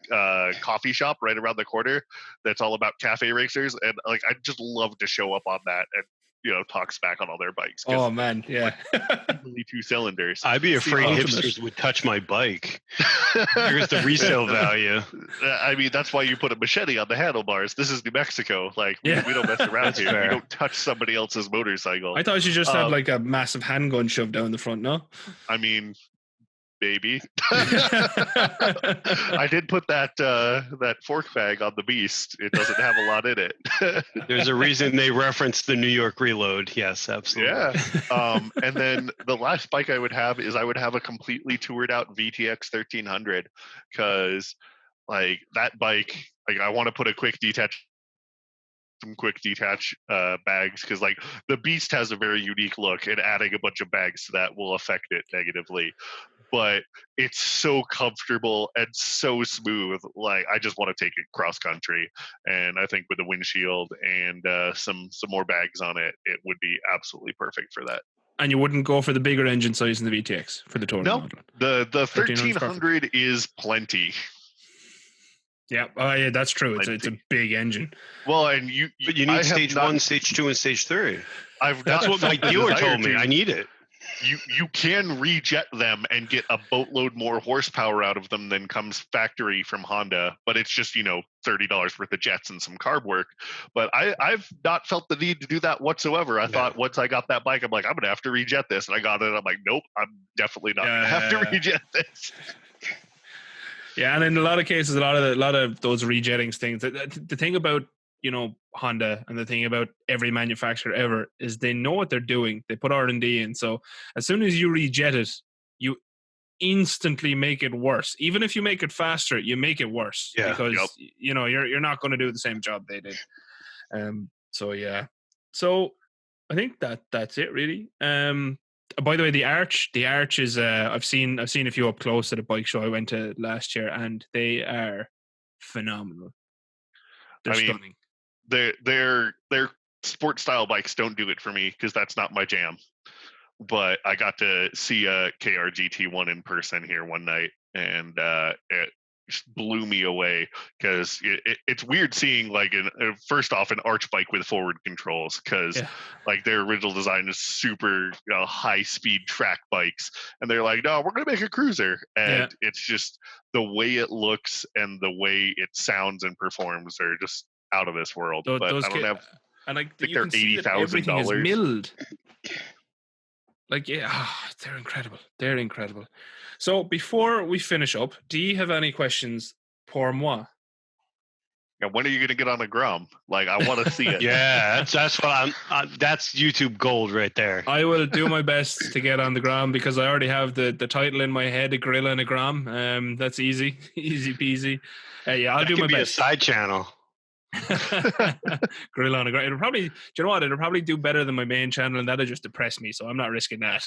coffee shop right around the corner that's all about cafe racers, and like I just love to show up on that and talk smack on all their bikes. Oh man, yeah. Only 2 cylinders. I'd be afraid hipsters would touch my bike. Here's the resale value. I mean, that's why you put a machete on the handlebars. This is New Mexico. Like, we don't mess around here. Fair. You don't touch somebody else's motorcycle. I thought you just had like a massive handgun shoved down the front, no? I mean, baby. I did put that fork bag on the Beast. It doesn't have a lot in it. There's a reason they reference the New York Reload. Yes, absolutely. Yeah. And then the last bike I would have is I would have a completely toured out VTX 1300, because like that bike, like I want to put some quick detach bags, because like the Beast has a very unique look, and adding a bunch of bags to that will affect it negatively. But it's so comfortable and so smooth. Like I just want to take it cross country, and I think with the windshield and some more bags on it, it would be absolutely perfect for that. And you wouldn't go for the bigger engine size in the VTX for the touring model? The 1300 is plenty. Yeah, yeah, that's true. It's a big engine. Well, and but you need stage 1, stage 2, and stage 3. That's what my dealer told me. I need it. You can rejet them and get a boatload more horsepower out of them than comes factory from Honda, but it's just $30 worth of jets and some carb work. But I've not felt the need to do that whatsoever. I thought once I got that bike, I'm like, I'm gonna have to rejet this, and I got it. I'm like, nope, I'm definitely not gonna have to rejet this. Yeah, and in a lot of cases, a lot of those rejetting things. The thing about Honda, and the thing about every manufacturer ever, is they know what they're doing. They put R&D in, so as soon as you rejet it, you instantly make it worse. Even if you make it faster, you make it worse because you're not going to do the same job they did. So yeah, so I think that's it really. By the way, the arch is I've seen a few up close at a bike show I went to last year, and they are phenomenal. They're stunning. Their sport style bikes don't do it for me, because that's not my jam. But I got to see a KRGT1 in person here one night, and it just blew me away, because it's weird seeing like first off an arch bike with forward controls, because like their original design is super high speed track bikes, and they're like, no, we're gonna make a cruiser, and it's just the way it looks and the way it sounds and performs are just out of this world. But I don't have. And like, I think they're $80,000. Everything is milled. Like, they're incredible. They're incredible. So before we finish up, do you have any questions pour moi? Yeah, when are you going to get on a Grom? Like, I want to see it. Yeah, that's what that's YouTube gold right there. I will do my best to get on the Grom, because I already have the title in my head, a gorilla and a Grom. That's easy peasy. I'll do my best. A side channel. Gorilla on a Grom. It'll probably, do you know what? It'll probably do better than my main channel, and that'll just depress me. So I'm not risking that.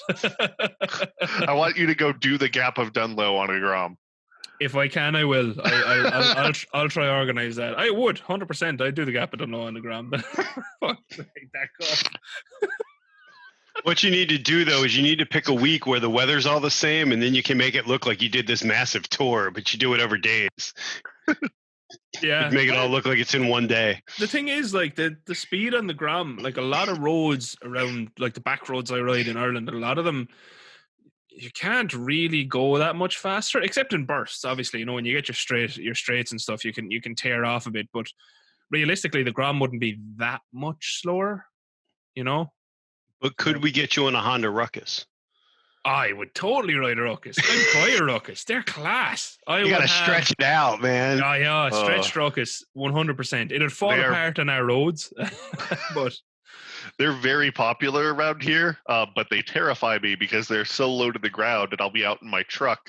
I want you to go do the Gap of Dunlow on a Grom. If I can, I will. I'll try to organize that. I would 100%. I'd do the Gap of Dunlow on the Grom. Fuck that go. What you need to do though is you need to pick a week where the weather's all the same, and then you can make it look like you did this massive tour, but you do it over days. Yeah, make it all look like it's in one day. The thing is, like the speed on the Grom, like a lot of roads around, like the back roads I ride in Ireland, a lot of them you can't really go that much faster, except in bursts. Obviously, when you get your straights and stuff, you can tear off a bit. But realistically, the Grom wouldn't be that much slower, But could we get you on a Honda Ruckus? I would totally ride a Ruckus. I'd buy a Ruckus. They're class. You gotta stretch it out, man. Oh yeah, stretched Ruckus, 100%. It'd fall apart on our roads, but they're very popular around here. But they terrify me because they're so low to the ground, and I'll be out in my truck,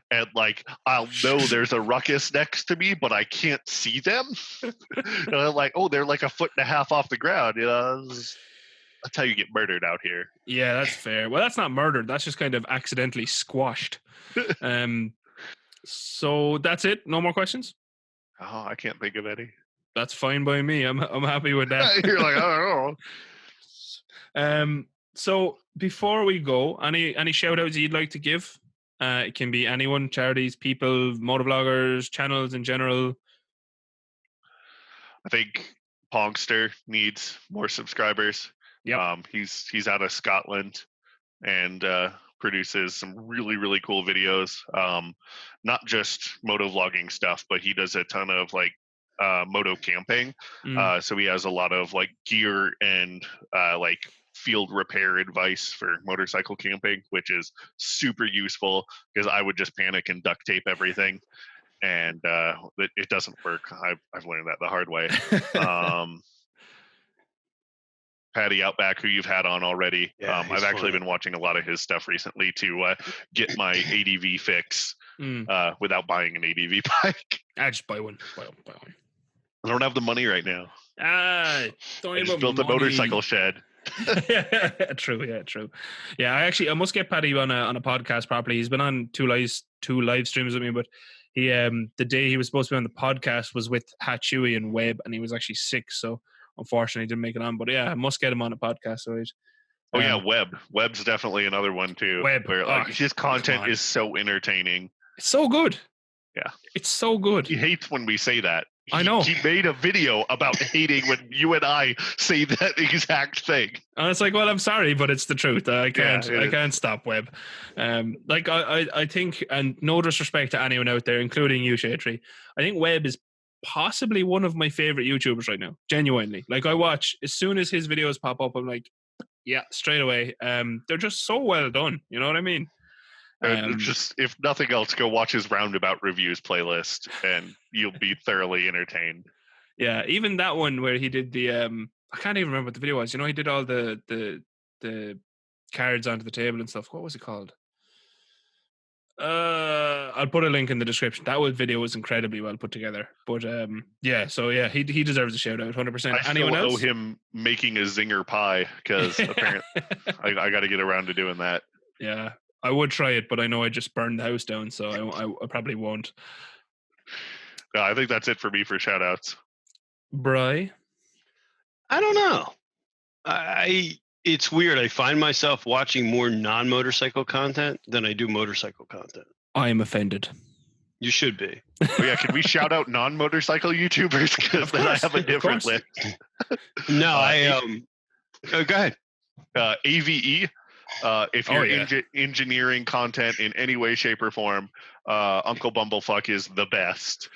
and like I'll know there's a Ruckus next to me, but I can't see them. And I'm like, oh, they're like 1.5 feet off the ground. That's how you get murdered out here. Yeah, that's fair. Well, that's not murdered. That's just kind of accidentally squashed. So that's it. No more questions? Oh, I can't think of any. That's fine by me. I'm happy with that. You're like, I don't know. So before we go, any shout outs you'd like to give? It can be anyone, charities, people, motovloggers, channels in general. I think Pongster needs more subscribers. Yeah, he's out of Scotland and produces some really, really cool videos. Not just motovlogging stuff, but he does a ton of like moto camping. So he has a lot of like gear and like field repair advice for motorcycle camping, which is super useful because I would just panic and duct tape everything, and it doesn't work. I've learned that the hard way. Patty Outback, who you've had on already. Yeah, I've actually funny. been watching a lot of his stuff recently to get my ADV fix without buying an ADV bike. I just buy one. Buy one. I don't have the money right now. Don't I just built a motorcycle shed. True. Yeah, I must get Paddy on a podcast properly. He's been on two live streams with me, but he the day he was supposed to be on the podcast was with Hatsui and Webb, and he was actually sick, so unfortunately didn't make it on. But yeah, I must get him on a podcast. Right? Oh yeah, Webb's definitely another one too. Webb, where like his content is so entertaining. It's so good. Yeah, it's so good. He hates when we say that. I know. He made a video about hating when you and I say that exact thing. And it's like, well, I'm sorry, but it's the truth. I can't stop Webb. Like I think, and no disrespect to anyone out there, including you, Shatri, I think Webb is possibly one of my favorite YouTubers right now. Genuinely. Like I watch, as soon as his videos pop up, I'm like, yeah, straight away. They're just so well done. You know what I mean? Just, if nothing else, go watch his Roundabout Reviews playlist and you'll be thoroughly entertained. Yeah, even that one where he did the I can't even remember what the video was. You know, he did all the cards onto the table and stuff. What was it called? I'll put a link in the description. That video was incredibly well put together. But yeah, so yeah, he deserves a shout out, 100%. Anyone else? I owe him making a zinger pie because apparently I got to get around to doing that. Yeah, I would try it, but I know I just burned the house down, so I probably won't. I think that's it for me for shout outs. Bri? I don't know. It's weird. I find myself watching more non-motorcycle content than I do motorcycle content. I am offended. You should be. Oh yeah, can we shout out non-motorcycle YouTubers? Because then I have a different list. No, go ahead. AVE. If you're engineering content in any way, shape, or form, Uncle Bumblefuck is the best.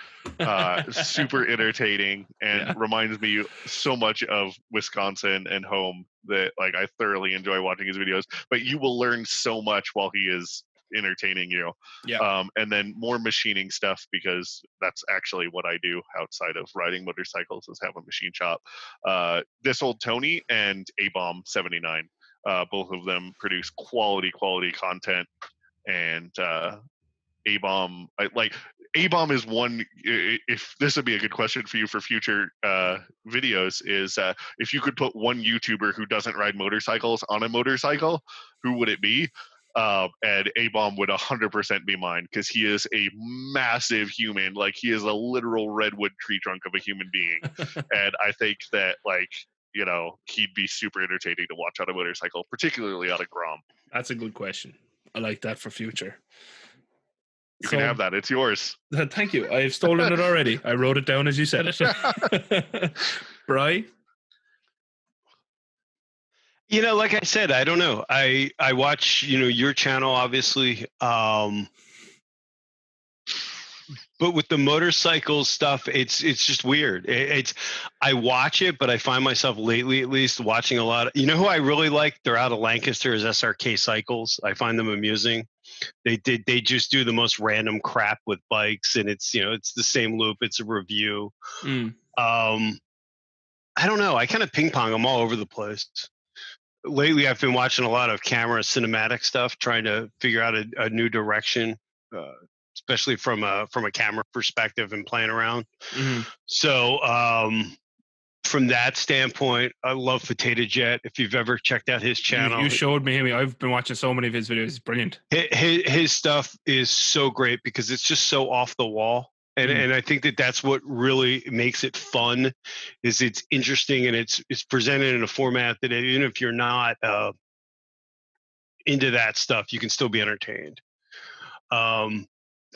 Super entertaining and reminds me so much of Wisconsin and home that like I thoroughly enjoy watching his videos. But you will learn so much while he is entertaining you. Yeah. And then more machining stuff, because that's actually what I do outside of riding motorcycles, is have a machine shop. This Old Tony and A-Bomb79. Both of them produce quality content, and A-Bomb is one. If this would be a good question for you for future videos, is if you could put one YouTuber who doesn't ride motorcycles on a motorcycle, who would it be? And A-Bomb would 100% be mine, because he is a massive human. Like, he is a literal redwood tree trunk of a human being. And I think that, like, you know, he'd be super entertaining to watch on a motorcycle, particularly on a Grom. That's a good question. I like that for future. You can have that. It's yours. Thank you. I've stolen it already. I wrote it down as you said it. Bri? You know, like I said, I don't know. I watch, your channel, obviously. But with the motorcycle stuff, it's just weird. I watch it, but I find myself lately, at least, watching a lot of. You know who I really like? They're out of Lancaster. Is SRK Cycles. I find them amusing. They just do the most random crap with bikes, and it's it's the same loop. It's a review. I don't know. I kind of ping pong them all over the place. Lately, I've been watching a lot of camera cinematic stuff, trying to figure out a new direction. Especially from a camera perspective and playing around. Mm-hmm. So from that standpoint, I love Potato Jet. If you've ever checked out his channel, you showed me him. I've been watching so many of his videos. It's brilliant. His stuff is so great because it's just so off the wall. And I think that's what really makes it fun, is it's interesting and it's presented in a format that even if you're not into that stuff, you can still be entertained.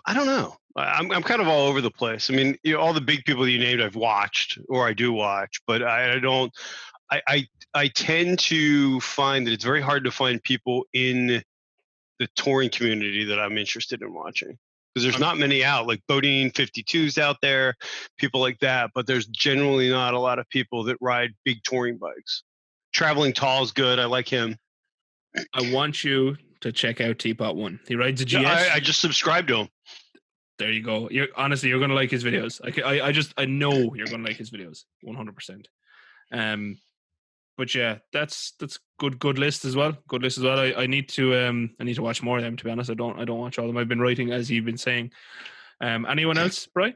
I don't know. I'm kind of all over the place. I mean, all the big people you named I've watched, or I do watch, but I don't. I tend to find that it's very hard to find people in the touring community that I'm interested in watching, because there's not many out. Like Bodine 52's out there, people like that, but there's generally not a lot of people that ride big touring bikes. Traveling Tall is good. I like him. I want you to check out Teapot One. He rides a GS. Yeah, I just subscribed to him. There you go. Honestly, you're gonna like his videos. I know you're gonna like his videos, 100%. But yeah, that's good list as well. Good list as well. I need to watch more of them, to be honest. I don't watch all of them. I've been writing, as you've been saying. Anyone else, Bri?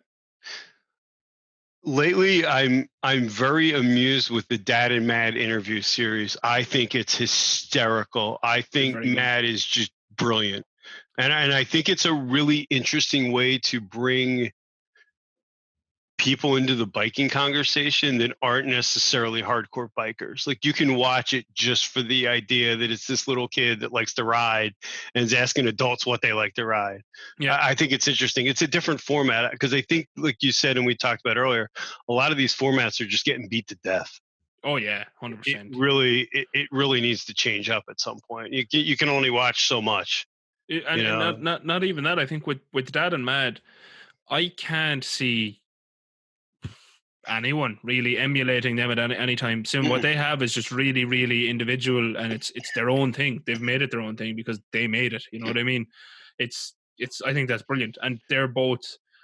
Lately, I'm very amused with the Dad and Mad interview series. I think it's hysterical. I think Mad is just brilliant, and I think it's a really interesting way to bring people into the biking conversation that aren't necessarily hardcore bikers. Like, you can watch it just for the idea that it's this little kid that likes to ride and is asking adults what they like to ride. Yeah, I think it's interesting. It's a different format, because I think, like you said, and we talked about earlier, a lot of these formats are just getting beat to death. Oh yeah, 100%. It really needs to change up at some point. You can only watch so much. And not even that. I think with Dad and Mad, I can't see anyone really emulating them at any time soon. What they have is just really, really individual, and it's their own thing. They've made it their own thing because they made it. You know what I mean? It's I think that's brilliant. And they're both,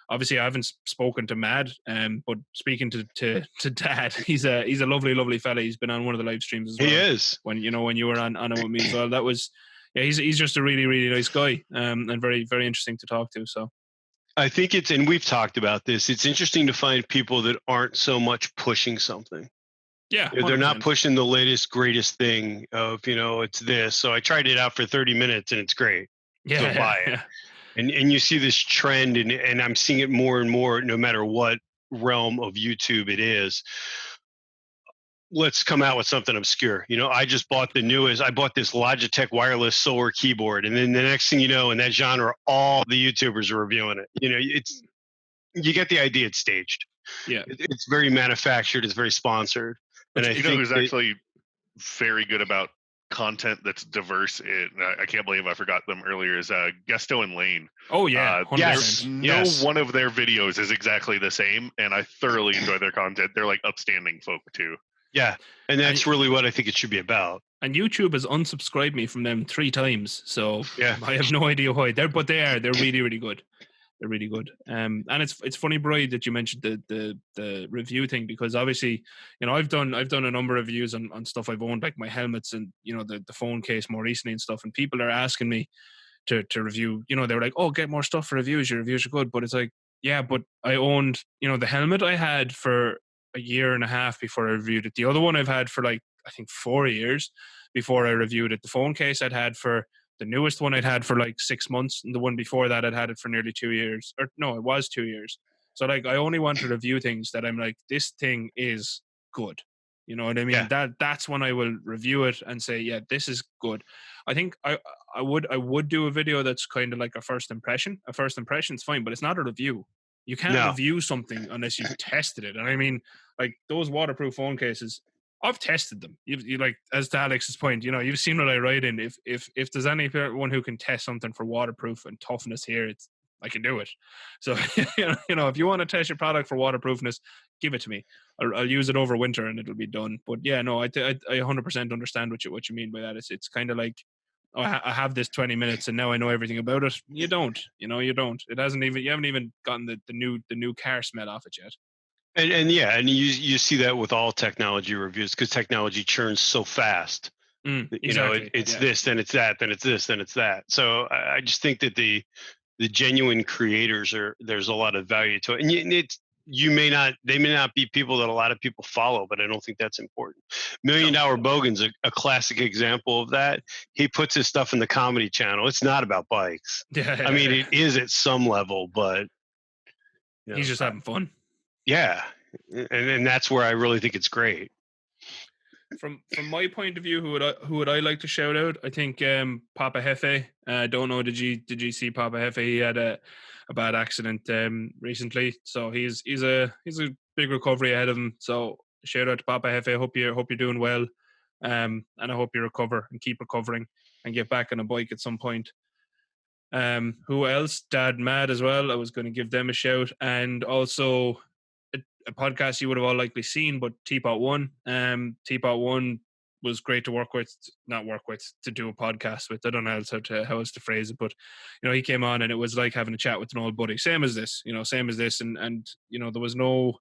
obviously I haven't spoken to Mad, but speaking to Dad, he's a lovely, lovely fella. He's been on one of the live streams as well. He is. When you were on it with me as well. That was, yeah, he's just a really, really nice guy, and very, very interesting to talk to. So I think and we've talked about this, it's interesting to find people that aren't so much pushing something. Yeah. They're not pushing the latest, greatest thing of, it's this. So I tried it out for 30 minutes and it's great. Yeah. So buy it. Yeah. And you see this trend, and I'm seeing it more and more, no matter what realm of YouTube it is. Let's come out with something obscure. I just bought I bought this Logitech wireless solar keyboard. And then the next thing you know, in that genre, all the YouTubers are reviewing it. You get the idea. It's staged. Yeah. It's very manufactured. It's very sponsored. And I think who's actually very good about content that's diverse. I can't believe I forgot them earlier, is Gusto and Lane. Oh yeah. Yes. No one of their videos is exactly the same. And I thoroughly enjoy their content. They're like upstanding folk too. Yeah, and that's really what I think it should be about. And YouTube has unsubscribed me from them 3 times, so yeah, I have no idea why. They're really, really good. They're really good. And it's funny, Brian, that you mentioned the review thing, because obviously, I've done a number of reviews on stuff I've owned, like my helmets and the phone case more recently and stuff. And people are asking me to review. They were like, "Oh, get more stuff for reviews. Your reviews are good." But it's like, yeah, but I owned the helmet I had for a year and a half before I reviewed it. The other one I've had for I think 4 years before I reviewed it. The phone case I'd had for, the newest one I'd had for 6 months, and the one before that I'd had it for nearly 2 years. Or no, it was 2 years. So I only want to review things that I'm like, this thing is good. You know what I mean? Yeah. That's when I will review it and say, yeah, this is good. I think I would do a video that's kind of like a first impression. A first impression's fine, but it's not a review. You can't review something unless you've tested it. And I mean, those waterproof phone cases, I've tested them. You like, as to Alex's point, you've seen what I write in. If there's anyone who can test something for waterproof and toughness here, I can do it. So, if you want to test your product for waterproofness, give it to me. I'll use it over winter and it'll be done. But yeah, no, I 100% understand what you mean by that. It's kind of like, oh, I have this 20 minutes and now I know everything about it. You don't. You don't. You haven't even gotten the new car smell off it yet. And you see that with all technology reviews, because technology churns so fast. Exactly. It's this, then it's that, then it's this, then it's that. So I just think that the genuine creators there's a lot of value to it, and they may not be people that a lot of people follow, but I don't think that's important. $1 Million Bogan's a classic example of that. He puts his stuff in the comedy channel. It's not about bikes. I mean, it is at some level, but he's just having fun. Yeah, and that's where I really think it's great. From my point of view, who would I like to shout out? I think Papa Jefe. I don't know. Did you see Papa Jefe? He had a bad accident recently, so he's a big recovery ahead of him. So shout out to Papa Jefe. I hope you're doing well, and I hope you recover and keep recovering and get back on a bike at some point. Who else? Dad Mad as well. I was going to give them a shout, and also a podcast you would have all likely seen, but Teapot One. Teapot One was great to work with, to do a podcast with. I don't know how else to phrase it, but you know, he came on and it was like having a chat with an old buddy, same as this, and you know, there was no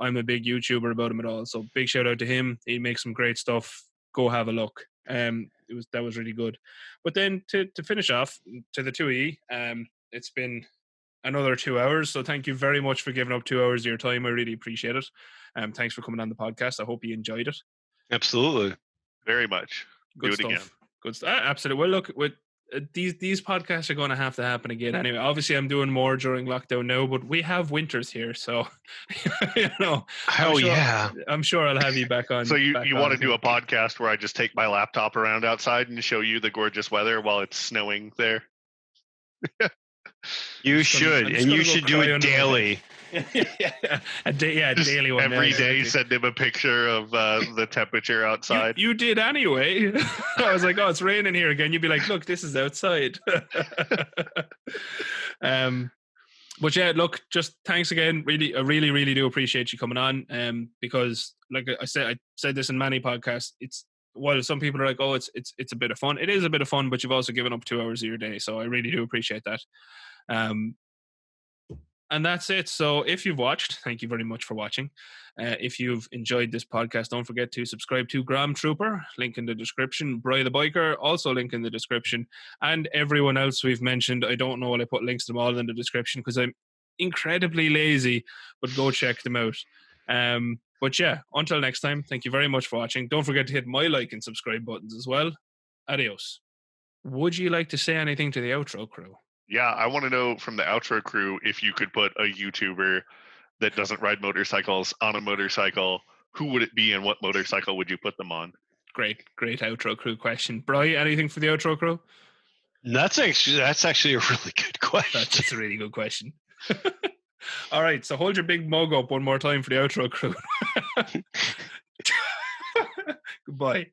I'm a big YouTuber about him at all. So big shout out to him. He makes some great stuff. Go have a look. That was really good. But then to finish off to the 2E, it's been another 2 hours. So thank you very much for giving up 2 hours of your time. I really appreciate it. Thanks for coming on the podcast. I hope you enjoyed it. Absolutely. Very much. Good Do it stuff. again. Good stuff. Absolutely. Well, look, with these podcasts are going to have to happen again anyway. Obviously, I'm doing more during lockdown now, but we have winters here, so you know. I'm sure I'll have you back on. So you want to do a podcast where I just take my laptop around outside and show you the gorgeous weather while it's snowing there? You should, and you should do it daily. A daily one. Every day, send him a picture of the temperature outside. You did anyway. I was like, oh, it's raining here again. You'd be like, look, this is outside. But yeah, look, just thanks again. Really, I really do appreciate you coming on. Because like I said this in many podcasts, while some people are like, oh, it's a bit of fun. It is a bit of fun, but you've also given up 2 hours of your day. So I really do appreciate that. And that's it. So if you've watched, thank you very much for watching. If you've enjoyed this podcast, don't forget to subscribe to Gromtrooper, link in the description. GorillaBiker, also link in the description. And everyone else we've mentioned, I don't know what I put links to them all in the description because I'm incredibly lazy, but go check them out. But yeah, until next time, thank you very much for watching. Don't forget to hit my like and subscribe buttons as well. Adios. Would you like to say anything to the outro crew? Yeah, I want to know from the outro crew if you could put a YouTuber that doesn't ride motorcycles on a motorcycle, who would it be and what motorcycle would you put them on? Great outro crew question. Bri, anything for the outro crew? That's actually a really good question. That's a really good question. All right, so hold your big mug up one more time for the outro crew. Goodbye.